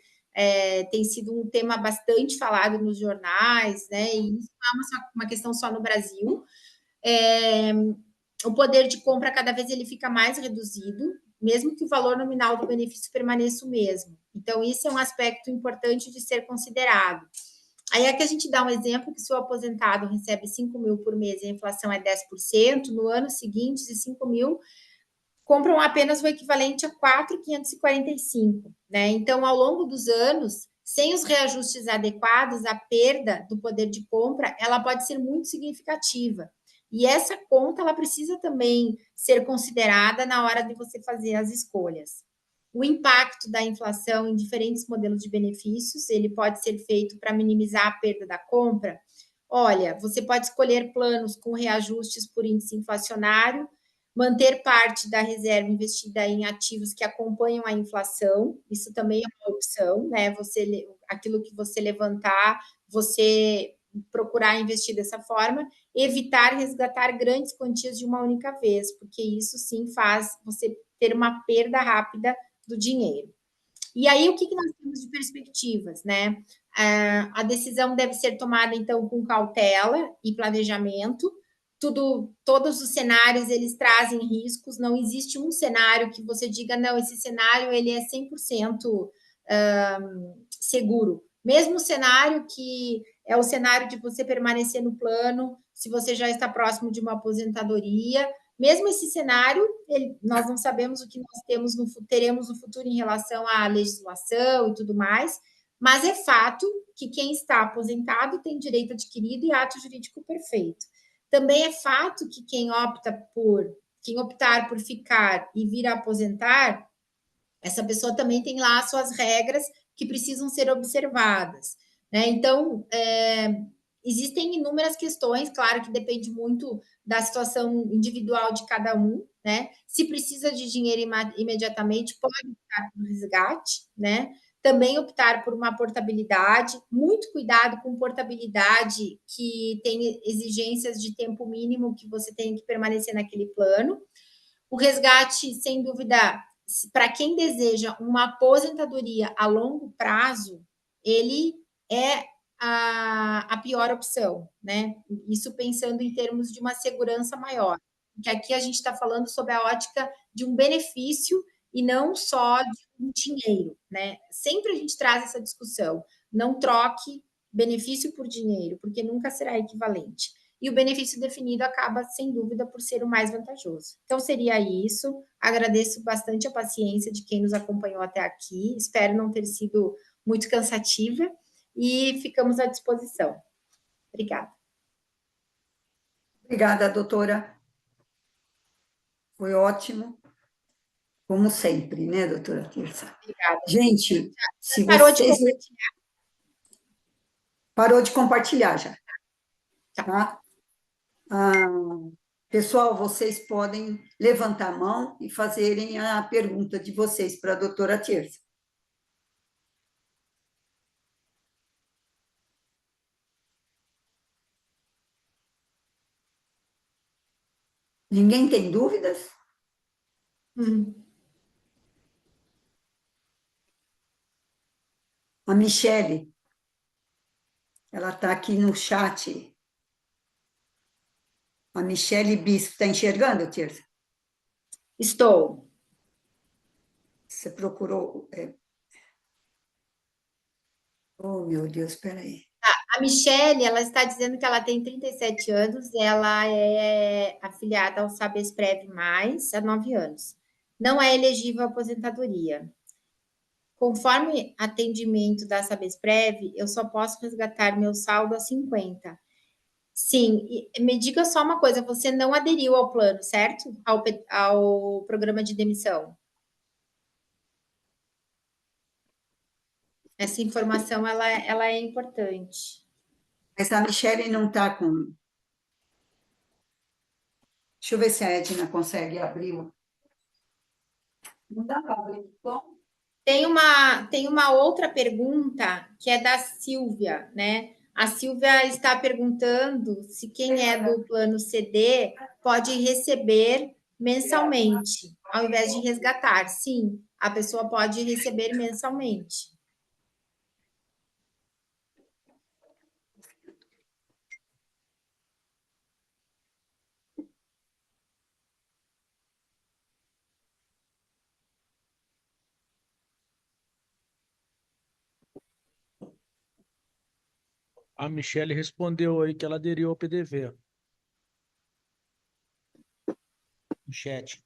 tem sido um tema bastante falado nos jornais, né, e isso não é uma questão só no Brasil. O poder de compra, cada vez ele fica mais reduzido, mesmo que o valor nominal do benefício permaneça o mesmo. Então, isso é um aspecto importante de ser considerado. Aí é que a gente dá um exemplo que se o aposentado recebe 5 mil por mês e a inflação é 10%, no ano seguinte, esses 5 mil compram apenas o equivalente a 4.545, né? Então, ao longo dos anos, sem os reajustes adequados, a perda do poder de compra, ela pode ser muito significativa. E essa conta, ela precisa também ser considerada na hora de você fazer as escolhas. O impacto da inflação em diferentes modelos de benefícios, ele pode ser feito para minimizar a perda da compra. Olha, você pode escolher planos com reajustes por índice inflacionário, manter parte da reserva investida em ativos que acompanham a inflação, isso também é uma opção, né? Aquilo que você levantar, você procurar investir dessa forma, evitar resgatar grandes quantias de uma única vez, porque isso sim faz você ter uma perda rápida do dinheiro. E aí, o que nós temos de perspectivas, né? A decisão deve ser tomada, então, com cautela e planejamento. Todos os cenários, eles trazem riscos, não existe um cenário que você diga, não, esse cenário, ele é 100% seguro. Mesmo o cenário que é o cenário de você permanecer no plano, se você já está próximo de uma aposentadoria, mesmo esse cenário, nós não sabemos o que nós teremos no futuro em relação à legislação e tudo mais, mas é fato que quem está aposentado tem direito adquirido e ato jurídico perfeito. Também é fato que quem optar por ficar e vir a aposentar, essa pessoa também tem lá as suas regras que precisam ser observadas, né? Então, existem inúmeras questões, claro que depende muito da situação individual de cada um, né? Se precisa de dinheiro imediatamente, pode optar por resgate, né? Também optar por uma portabilidade, muito cuidado com portabilidade que tem exigências de tempo mínimo que você tem que permanecer naquele plano. O resgate, sem dúvida, para quem deseja uma aposentadoria a longo prazo, ele é a pior opção, né? Isso pensando em termos de uma segurança maior. Porque aqui a gente está falando sobre a ótica de um benefício e não só de um dinheiro, né? Sempre a gente traz essa discussão. Não troque benefício por dinheiro, porque nunca será equivalente. E o benefício definido acaba, sem dúvida, por ser o mais vantajoso. Então, seria isso. Agradeço bastante a paciência de quem nos acompanhou até aqui. Espero não ter sido muito cansativa e ficamos à disposição. Obrigada. Obrigada, doutora. Foi ótimo, como sempre, né, doutora Tirsa? Obrigada. Gente, se Parou de vocês... compartilhar? Parou de compartilhar já, tá? Pessoal, vocês podem levantar a mão e fazerem a pergunta de vocês para a doutora Tirsa. Ninguém tem dúvidas? A Michele, ela está aqui no chat. A Michele Bispo, está enxergando, Tirsa? Estou. Você procurou... Oh, meu Deus, espera aí. A Michele, ela está dizendo que ela tem 37 anos, ela é afiliada ao Sabesprev+, há 9 anos. Não é elegível à aposentadoria. Conforme atendimento da Sabesprev, eu só posso resgatar meu saldo a 50. Sim, e me diga só uma coisa, você não aderiu ao plano, certo? Ao programa de demissão. Essa informação, ela é importante. Mas a Michele não está com... Deixa eu ver se a Edna consegue abrir. Não dá para abrir. Bom, Tem uma outra pergunta que é da Silvia, né? A Silvia está perguntando se quem é do plano CD pode receber mensalmente, ao invés de resgatar. Sim, a pessoa pode receber mensalmente. A Michelle respondeu aí que ela aderiu ao PDV. No chat.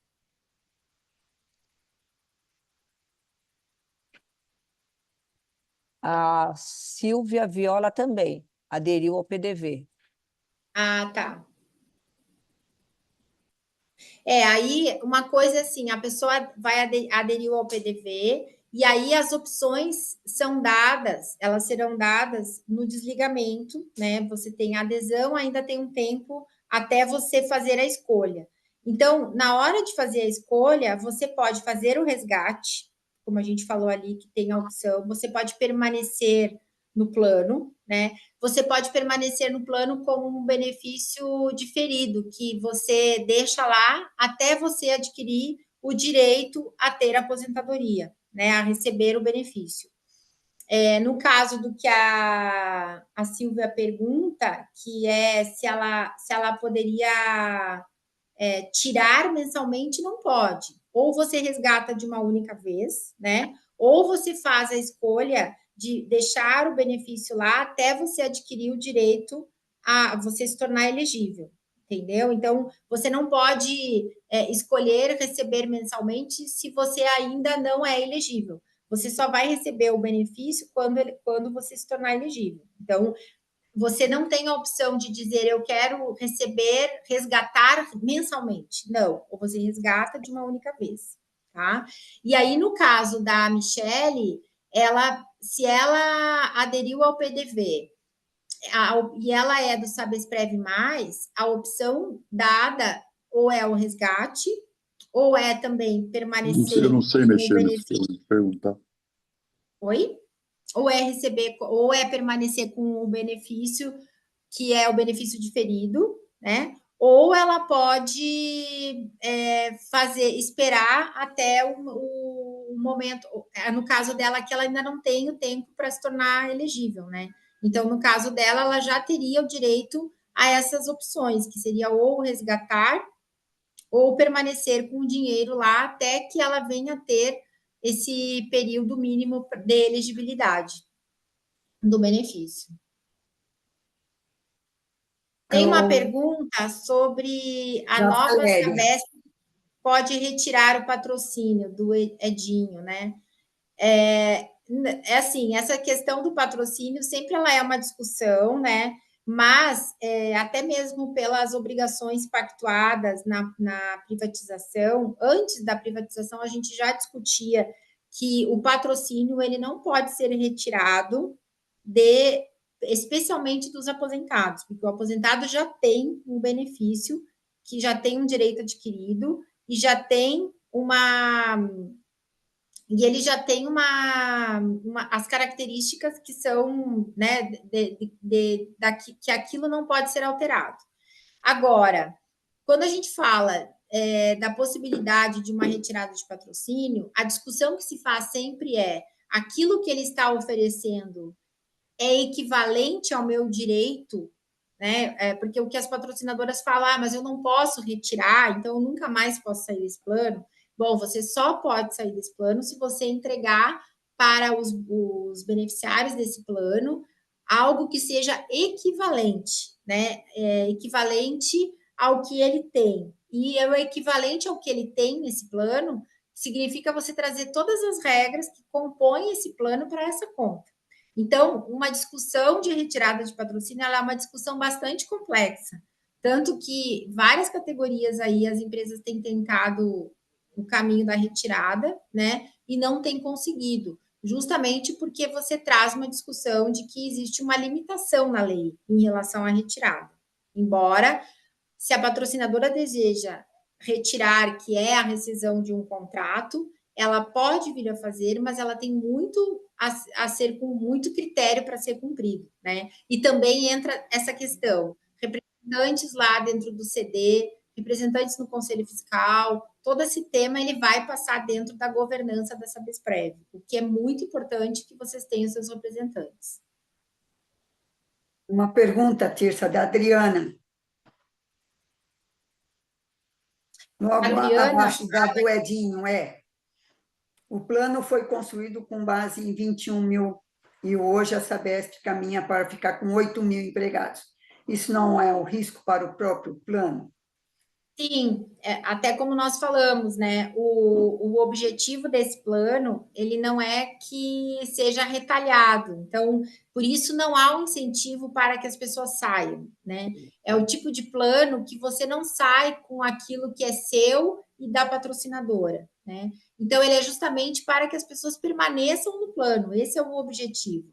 A Silvia Viola também aderiu ao PDV. Ah, tá. Aí uma coisa assim, a pessoa vai aderir ao PDV e aí as opções são dadas, elas serão dadas no desligamento, né? Você tem adesão, ainda tem um tempo até você fazer a escolha. Então, na hora de fazer a escolha, você pode fazer o resgate, como a gente falou ali, que tem a opção, você pode permanecer no plano, né? Você pode permanecer no plano como um benefício diferido, que você deixa lá até você adquirir o direito a ter aposentadoria, né? A receber o benefício. No caso do que a Silvia pergunta, que é se ela poderia tirar mensalmente, não pode. Ou você resgata de uma única vez, né? Ou você faz a escolha de deixar o benefício lá até você adquirir o direito a você se tornar elegível, entendeu? Então, você não pode escolher receber mensalmente se você ainda não é elegível. Você só vai receber o benefício quando você se tornar elegível. Então, você não tem a opção de dizer eu quero resgatar mensalmente. Não, ou você resgata de uma única vez, tá? E aí, no caso da Michele, se ela aderiu ao PDV e ela é do Sabesprev+, a opção dada ou é o resgate, ou é também permanecer Eu não sei com o mexer nesse benefício. filme, perguntar. Oi? Ou é permanecer com o benefício que é o benefício diferido, né? Ou ela pode esperar até o momento, no caso dela, que ela ainda não tem o tempo para se tornar elegível, né? Então, no caso dela, ela já teria o direito a essas opções, que seria ou resgatar ou permanecer com o dinheiro lá até que ela venha a ter esse período mínimo de elegibilidade do benefício. Tem uma pergunta sobre a nova Sabesp pode retirar o patrocínio do Edinho, né? Assim, essa questão do patrocínio sempre ela é uma discussão, né? Mas até mesmo pelas obrigações pactuadas na privatização, antes da privatização a gente já discutia que o patrocínio ele não pode ser retirado especialmente dos aposentados, porque o aposentado já tem um benefício, que já tem um direito adquirido e já tem e ele já tem as características que são, né, que aquilo não pode ser alterado. Agora, quando a gente fala da possibilidade de uma retirada de patrocínio, a discussão que se faz sempre é aquilo que ele está oferecendo é equivalente ao meu direito né? Porque o que as patrocinadoras falam, mas eu não posso retirar, então eu nunca mais posso sair desse plano. Bom, você só pode sair desse plano se você entregar para os beneficiários desse plano algo que seja equivalente, né? Equivalente ao que ele tem. E o equivalente ao que ele tem nesse plano significa você trazer todas as regras que compõem esse plano para essa conta. Então, uma discussão de retirada de patrocínio ela é uma discussão bastante complexa. Tanto que várias categorias aí as empresas têm tentado o caminho da retirada, né? E não têm conseguido, justamente porque você traz uma discussão de que existe uma limitação na lei em relação à retirada. Embora, se a patrocinadora deseja retirar, que é a rescisão de um contrato, ela pode vir a fazer, mas ela tem muito a ser com muito critério para ser cumprido, né? E também entra essa questão, representantes lá dentro do CD, representantes no Conselho Fiscal, todo esse tema ele vai passar dentro da governança da Sabesprev, o que é muito importante que vocês tenham seus representantes. Uma pergunta, Tirsa, da Adriana. Logo Adriana, abaixo do Edinho, o plano foi construído com base em 21 mil e hoje a Sabesp caminha para ficar com 8 mil empregados. Isso não é um risco para o próprio plano? sim, até como nós falamos, né? O objetivo desse plano, ele não é que seja retalhado. Então, por isso não há um incentivo para que as pessoas saiam, né? É o tipo de plano que você não sai com aquilo que é seu e da patrocinadora, né? Então, ele é justamente para que as pessoas permaneçam no plano. Esse é o objetivo.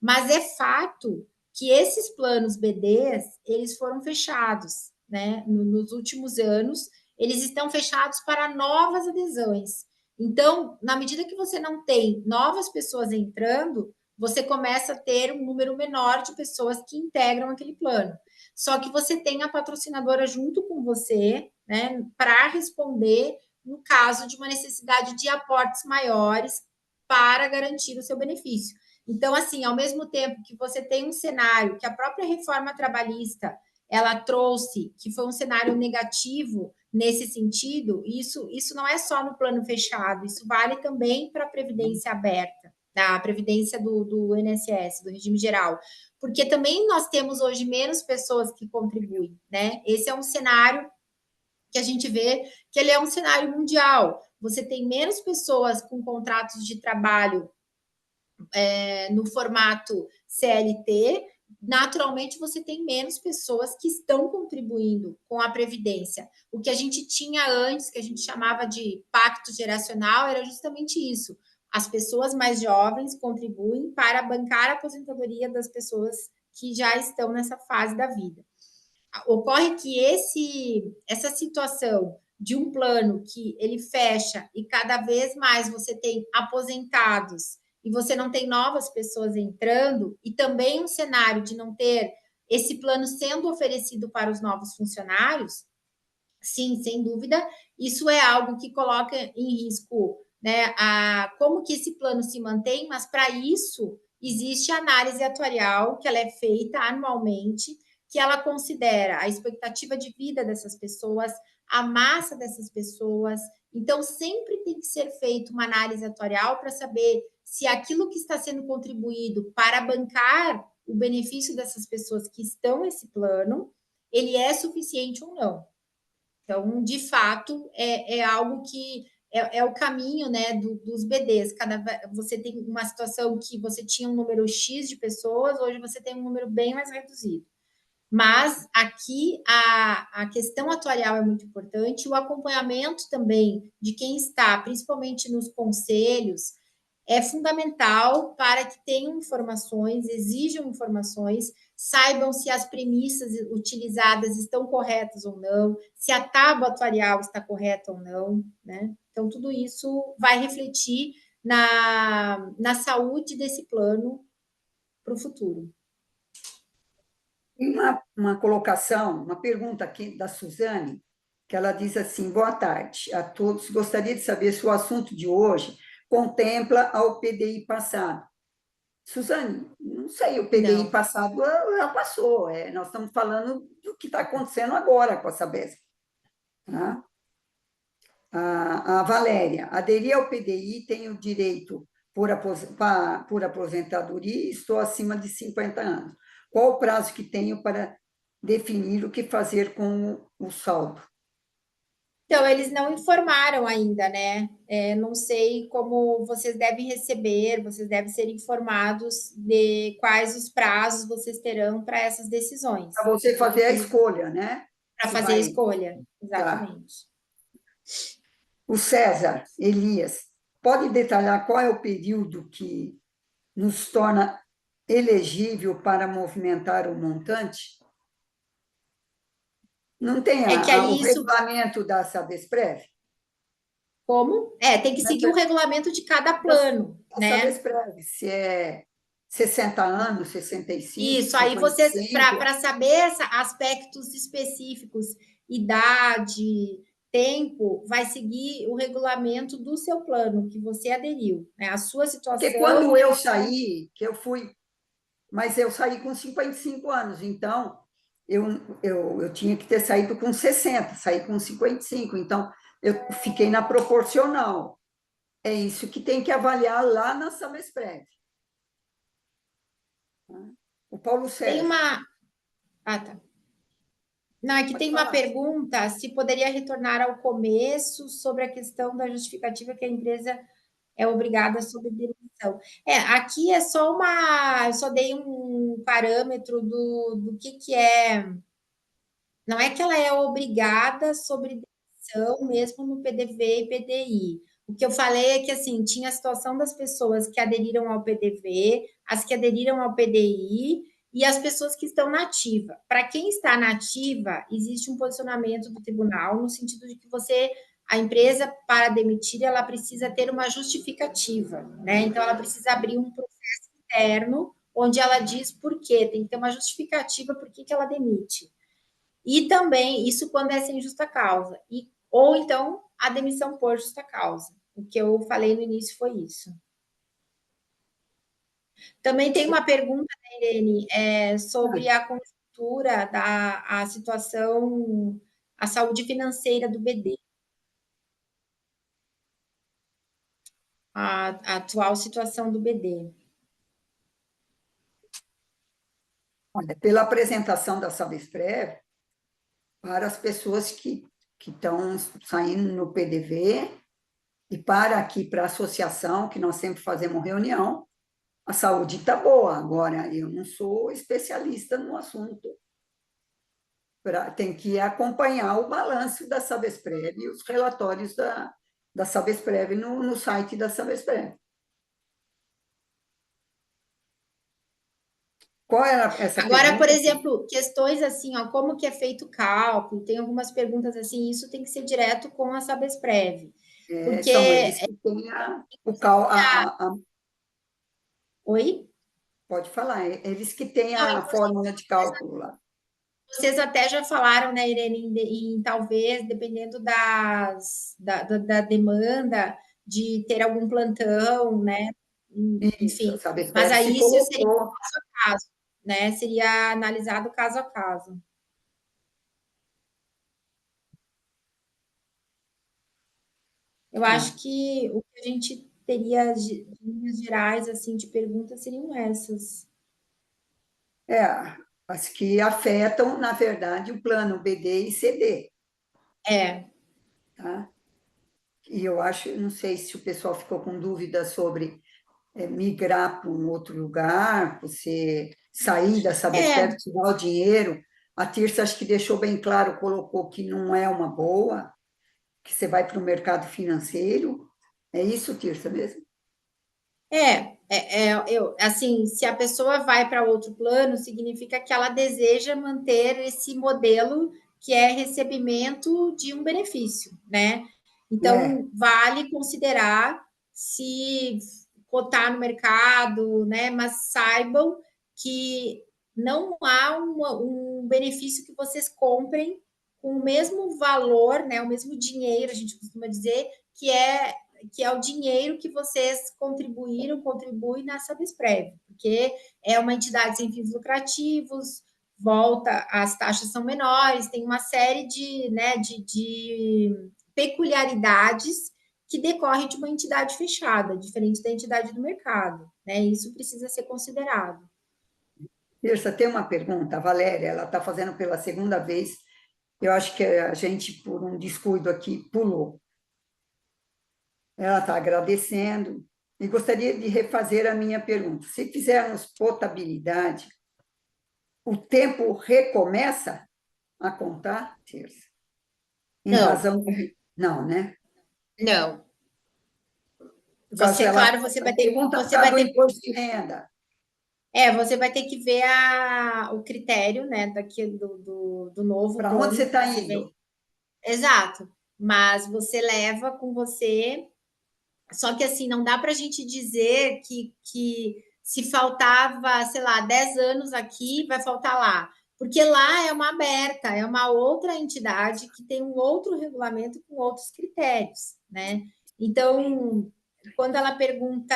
Mas é fato que esses planos BDs, eles foram fechados, né? Nos últimos anos, eles estão fechados para novas adesões. Então, na medida que você não tem novas pessoas entrando, você começa a ter um número menor de pessoas que integram aquele plano. Só que você tem a patrocinadora junto com você, né, para responder no caso de uma necessidade de aportes maiores para garantir o seu benefício. Então, assim, ao mesmo tempo que você tem um cenário que a própria reforma trabalhista ela trouxe, que foi um cenário negativo nesse sentido, isso não é só no plano fechado, isso vale também para a previdência aberta, a previdência do INSS, do regime geral, porque também nós temos hoje menos pessoas que contribuem, né? Esse é um cenário que a gente vê que ele é um cenário mundial. Você tem menos pessoas com contratos de trabalho no formato CLT, naturalmente você tem menos pessoas que estão contribuindo com a Previdência. O que a gente tinha antes, que a gente chamava de pacto geracional, era justamente isso. As pessoas mais jovens contribuem para bancar a aposentadoria das pessoas que já estão nessa fase da vida. Ocorre que essa situação de um plano que ele fecha e cada vez mais você tem aposentados e você não tem novas pessoas entrando, e também um cenário de não ter esse plano sendo oferecido para os novos funcionários, sim, sem dúvida, isso é algo que coloca em risco, né, como que esse plano se mantém, mas para isso existe a análise atuarial que ela é feita anualmente, que ela considera a expectativa de vida dessas pessoas, a massa dessas pessoas. Então, sempre tem que ser feita uma análise atuarial para saber se aquilo que está sendo contribuído para bancar o benefício dessas pessoas que estão nesse plano, ele é suficiente ou não. Então, de fato, é algo que é o caminho, né, dos BDs. Você tem uma situação que você tinha um número X de pessoas, hoje você tem um número bem mais reduzido. Mas aqui a questão atuarial é muito importante, o acompanhamento também de quem está, principalmente nos conselhos, é fundamental para que tenham informações, exijam informações, saibam se as premissas utilizadas estão corretas ou não, se a tábua atuarial está correta ou não, né? Então, tudo isso vai refletir na saúde desse plano para o futuro. Uma colocação, uma pergunta aqui da Suzane, que ela diz assim: boa tarde a todos. Gostaria de saber se o assunto de hoje contempla ao PDI passado. Suzane, não sei, o PDI Não. passado já passou. Nós estamos falando do que está acontecendo agora com a Sabesp. Tá? A Valéria, aderir ao PDI, tenho direito por aposentadoria e estou acima de 50 anos. Qual o prazo que tenho para definir o que fazer com o saldo? Então, eles não informaram ainda, né? Não sei como vocês devem receber, vocês devem ser informados de quais os prazos vocês terão para essas decisões. Para você fazer a escolha, né? Para Se fazer a vai- escolha, Tá. exatamente. O César Elias, pode detalhar qual é o período que nos torna elegível para movimentar o montante? Não tem É que o aí isso, regulamento da Sabesprev? como? Tem que seguir o regulamento de cada plano, A né? Sabesprev, se é 60 anos, 65, Isso, aí vocês, 55, para saber aspectos específicos, idade, tempo, vai seguir o regulamento do seu plano que você aderiu, né? A sua porque situação. quando eu saí, que eu fui, mas eu saí com 55 anos, então eu tinha que ter saído com 60, saí com 55, então eu fiquei na proporcional. É isso que tem que avaliar lá na Sabesprev. O Paulo Tem Sérgio, uma. Ah, tá. Não, aqui pode tem uma falar. pergunta se poderia retornar ao começo sobre a questão da justificativa que a empresa é obrigada sob demissão. Aqui é só uma. Eu só dei um parâmetro do que é. Não é que ela é obrigada sobre demissão, mesmo no PDV e PDI. O que eu falei é que, assim, tinha a situação das pessoas que aderiram ao PDV, as que aderiram ao PDI e as pessoas que estão na ativa. Para quem está na ativa, existe um posicionamento do tribunal no sentido de que a empresa, para demitir, ela precisa ter uma justificativa, né? Então, ela precisa abrir um processo interno onde ela diz por quê, tem que ter uma justificativa por que ela demite. E também, isso quando é sem justa causa. Ou então, a demissão por justa causa. O que eu falei no início foi isso. Também tem uma pergunta da Irene sobre a conjuntura a situação, a saúde financeira do BD. A atual situação do BD. Olha, pela apresentação da Sabesprev, para as pessoas que estão saindo no PDV e para aqui, para a associação, que nós sempre fazemos reunião, a saúde está boa. Agora, eu não sou especialista no assunto. Tem que acompanhar o balanço da Sabesprev e os relatórios da Sabesprev no site da Sabesprev. Qual era essa Agora, pergunta? por exemplo, questões assim, ó, como que é feito o cálculo, tem algumas perguntas assim, isso tem que ser direto com a Sabesprev. Porque. São eles que têm o cálculo. Oi? Pode falar, eles que têm a fórmula de cálculo lá. Vocês até já falaram, né, Irene, em talvez, dependendo da demanda, de ter algum plantão, né? Enfim, Isso, sabe? mas aí Se isso seria colocou. caso a caso, né? Seria analisado caso a caso. Eu acho que o que a gente teria de linhas gerais assim de perguntas seriam essas. As que afetam, na verdade, o plano BD e CD. Tá? E eu acho, não sei se o pessoal ficou com dúvida sobre migrar para um outro lugar, você sair da Sabesp, tirar o dinheiro. A Tirsa acho que deixou bem claro, colocou que não é uma boa, que você vai para o mercado financeiro. É isso, Tirsa, mesmo? Assim, se a pessoa vai para outro plano, significa que ela deseja manter esse modelo que é recebimento de um benefício, né? Então, vale considerar se cotar no mercado, né? Mas saibam que não há um benefício que vocês comprem com o mesmo valor, né? O mesmo dinheiro, a gente costuma dizer, que é o dinheiro que vocês contribuem na Sabesprev, porque é uma entidade sem fins lucrativos, as taxas são menores, tem uma série de peculiaridades que decorrem de uma entidade fechada, diferente da entidade do mercado, né? Isso precisa ser considerado. Tirsa, tem uma pergunta, a Valéria, ela está fazendo pela segunda vez, eu acho que a gente, por um descuido aqui, pulou. Ela está agradecendo e gostaria de refazer a minha pergunta. Se fizermos potabilidade, o tempo recomeça a contar, Tirsa? Em razão de... Não, né? Não. Você, claro, você vai ter... Você vai ter imposto de renda. Você vai ter que ver o critério, né, daqui do novo Para plano. onde você está indo? Exato. Mas você leva com você... Só que, assim, não dá para a gente dizer que se faltava, sei lá, 10 anos aqui, vai faltar lá. Porque lá é uma aberta, é uma outra entidade que tem um outro regulamento com outros critérios, né? Então, quando ela pergunta...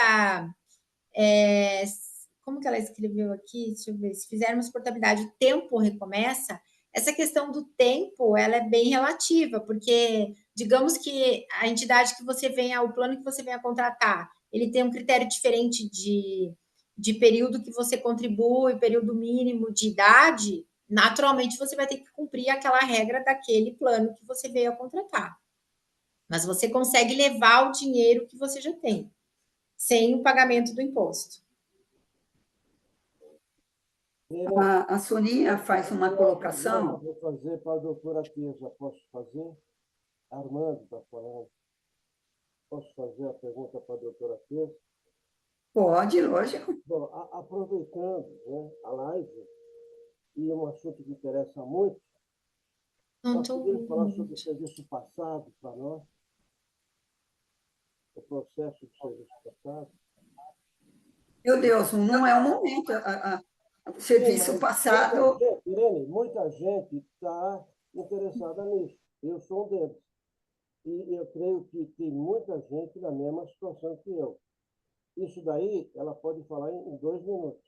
como que ela escreveu aqui? Deixa eu ver. Se fizermos portabilidade, o tempo recomeça. Essa questão do tempo, ela é bem relativa, porque digamos que a entidade que você venha, o plano que você venha contratar, ele tem um critério diferente de período que você contribui, período mínimo de idade, naturalmente você vai ter que cumprir aquela regra daquele plano que você veio a contratar. Mas você consegue levar o dinheiro que você já tem, sem o pagamento do imposto. A Soninha faz uma colocação. Vou fazer para a doutora Tirsa. Posso fazer? Armando está falando. Posso fazer a pergunta para a doutora Tirsa? Pode, lógico. Bom, aproveitando, né, a live, e um assunto que interessa muito, nós podemos falar sobre o serviço passado para nós? O processo de serviço passado? Meu Deus, não é o momento. O serviço passado... Irene, muita gente está interessada nisso. Eu sou um deles. E eu creio que tem muita gente na mesma situação que eu. Isso daí, ela pode falar em 2 minutos.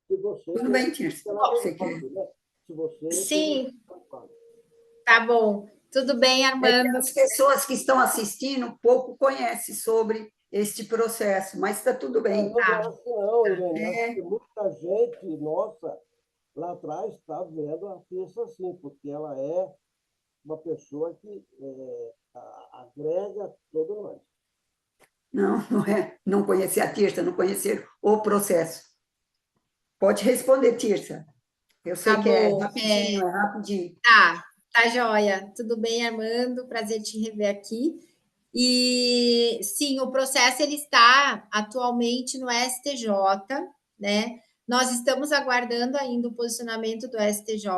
Se você... Tudo bem, Tirsa. Você quer? Se você... Sim. Tá bom. Tudo bem, Armando? As pessoas que estão assistindo pouco conhecem sobre este processo, mas está tudo bem. Não acho não, Irene. Acho que muita gente, nossa, lá atrás está vendo a Tirsa assim, porque ela é uma pessoa que agrega todo nós. Não é não conhecer a Tirsa, não conhecer o processo. Pode responder, Tirsa. Eu sei que é rapidinho, é rapidinho. Tá joia. Tudo bem, Armando? Prazer te rever aqui. E, sim, o processo ele está atualmente no STJ, né? Nós estamos aguardando ainda o posicionamento do STJ.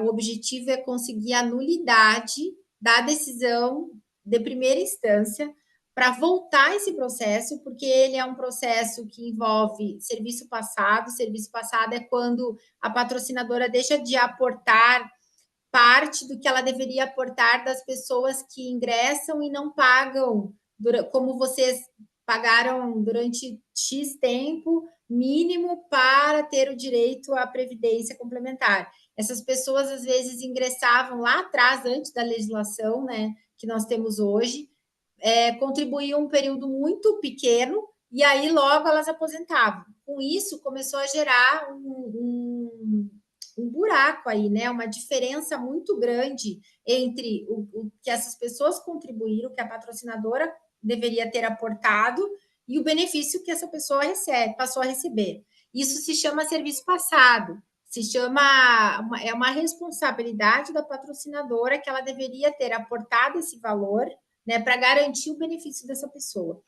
O objetivo é conseguir a nulidade da decisão de primeira instância para voltar esse processo, porque ele é um processo que envolve serviço passado. Serviço passado é quando a patrocinadora deixa de aportar parte do que ela deveria aportar das pessoas que ingressam e não pagam, como vocês pagaram durante X tempo mínimo para ter o direito à previdência complementar. Essas pessoas, às vezes, ingressavam lá atrás, antes da legislação, né, que nós temos hoje, contribuíam um período muito pequeno e aí logo elas aposentavam. Com isso, começou a gerar um buraco aí, né? Uma diferença muito grande entre o que essas pessoas contribuíram, que a patrocinadora deveria ter aportado, e o benefício que essa pessoa passou a receber. Isso se chama serviço passado, é uma responsabilidade da patrocinadora que ela deveria ter aportado esse valor, né, para garantir o benefício dessa pessoa.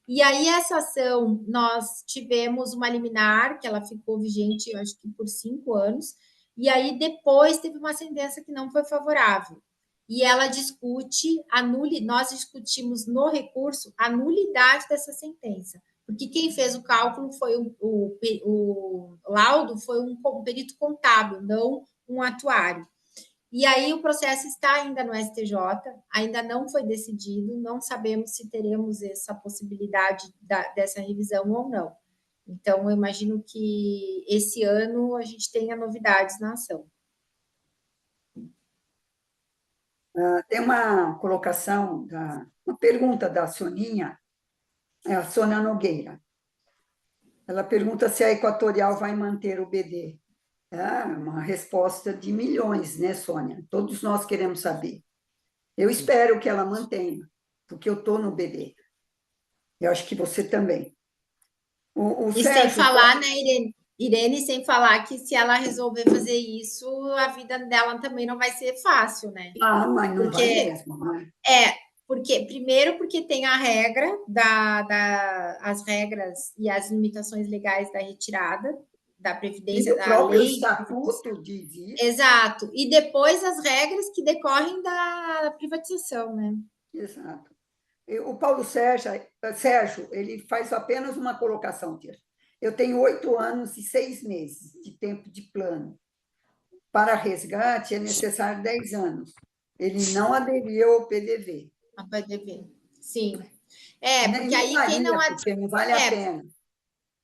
E aí, essa ação, nós tivemos uma liminar, que ela ficou vigente, acho que por 5 anos, e aí depois teve uma sentença que não foi favorável. E ela discute, nós discutimos no recurso a nulidade dessa sentença, porque quem fez o cálculo foi o laudo, foi um perito contábil, não um atuário. E aí o processo está ainda no STJ, ainda não foi decidido, não sabemos se teremos essa possibilidade dessa revisão ou não. Então, eu imagino que esse ano a gente tenha novidades na ação. Tem uma colocação, uma pergunta da Soninha, é a Sônia Nogueira. Ela pergunta se a Equatorial vai manter o BD. É uma resposta de milhões, né, Sônia? Todos nós queremos saber. Eu espero que ela mantenha, porque eu estou no BD. Eu acho que você também. O E sem Sérgio, falar, né, Irene, sem falar que se ela resolver fazer isso, a vida dela também não vai ser fácil, né? mas não vai Porque mesmo, né? primeiro porque tem a regra as regras e as limitações legais da retirada da E Previdência, o da próprio lei. estatuto diz isso. Exato. E depois as regras que decorrem da privatização, né? Exato. O Paulo Sérgio, ele faz apenas uma colocação, tia. Eu tenho 8 anos e 6 meses de tempo de plano. Para resgate é necessário 10 anos. Ele não aderiu ao PDV. A PDV. Sim. Nem Porque aí quem não porque não vale a pena.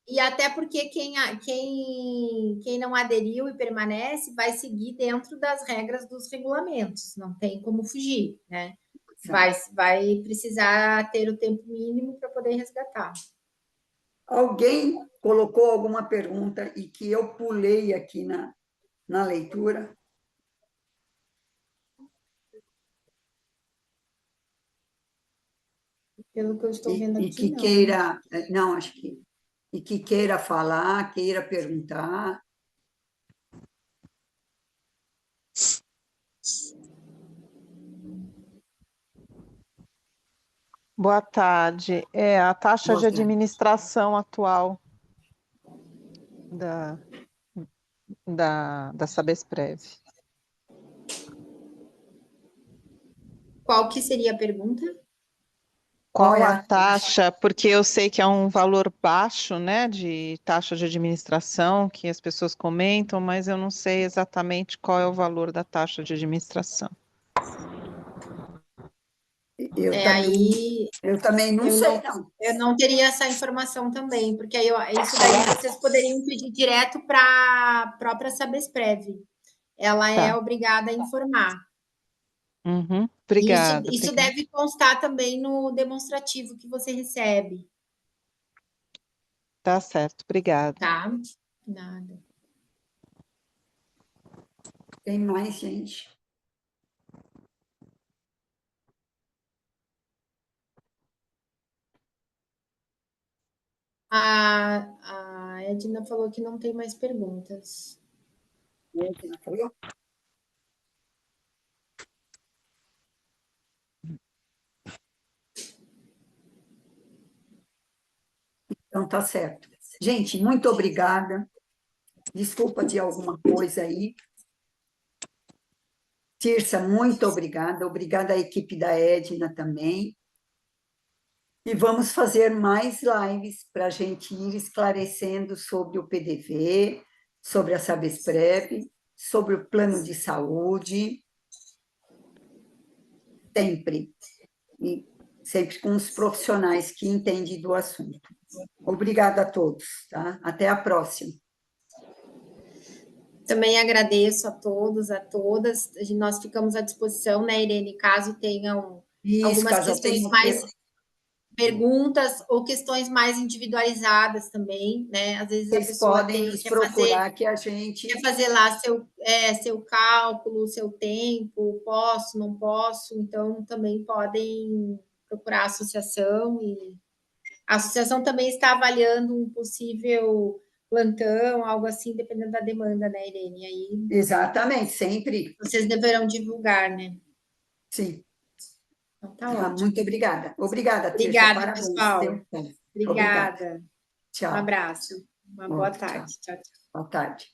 E até porque quem não aderiu e permanece vai seguir dentro das regras dos regulamentos, não tem como fugir, né? Vai precisar ter o tempo mínimo para poder resgatar. Alguém colocou alguma pergunta e que eu pulei aqui na leitura? Pelo que eu estou vendo E aqui, que não. queira, não, acho que, e que queira falar, queira perguntar. Boa tarde. A taxa Boa de tarde. administração atual da Sabesprev. Qual que seria a pergunta? Qual a taxa? Porque eu sei que é um valor baixo, né, de taxa de administração que as pessoas comentam, mas eu não sei exatamente qual é o valor da taxa de administração. Eu também não sei, não. Eu não teria essa informação também, porque aí isso daí vocês poderiam pedir direto para a própria Sabesprev. Ela é obrigada a informar. Uhum, obrigada. Isso deve constar também no demonstrativo que você recebe. Tá certo, obrigada. Tá? Nada. Tem mais, gente? A Edna falou que não tem mais perguntas. Edna falou? Então, tá certo. Gente, muito obrigada. Desculpa de alguma coisa aí. Tirsa, muito obrigada. Obrigada à equipe da Edna também. E vamos fazer mais lives para a gente ir esclarecendo sobre o PDV, sobre a Sabesprev, sobre o plano de saúde, sempre. E sempre com os profissionais que entendem do assunto. Obrigada a todos, tá? Até a próxima. Também agradeço a todos, a todas. Nós ficamos à disposição, né, Irene, caso tenham algumas questões mais perguntas ou questões mais individualizadas também, né? Às vezes a pessoa quer procurar que a gente quer fazer lá seu cálculo, seu tempo, posso, não posso, então também podem procurar a associação e a associação também está avaliando um possível plantão, algo assim, dependendo da demanda, né, Irene? Aí, exatamente, sempre. vocês deverão divulgar, né? Sim. Então, tá ótimo. Muito obrigada. Obrigada, Tirsa. Obrigada, pessoal. Obrigada. Tchau. Um abraço. Uma boa tarde. Tchau, tchau. Boa tarde.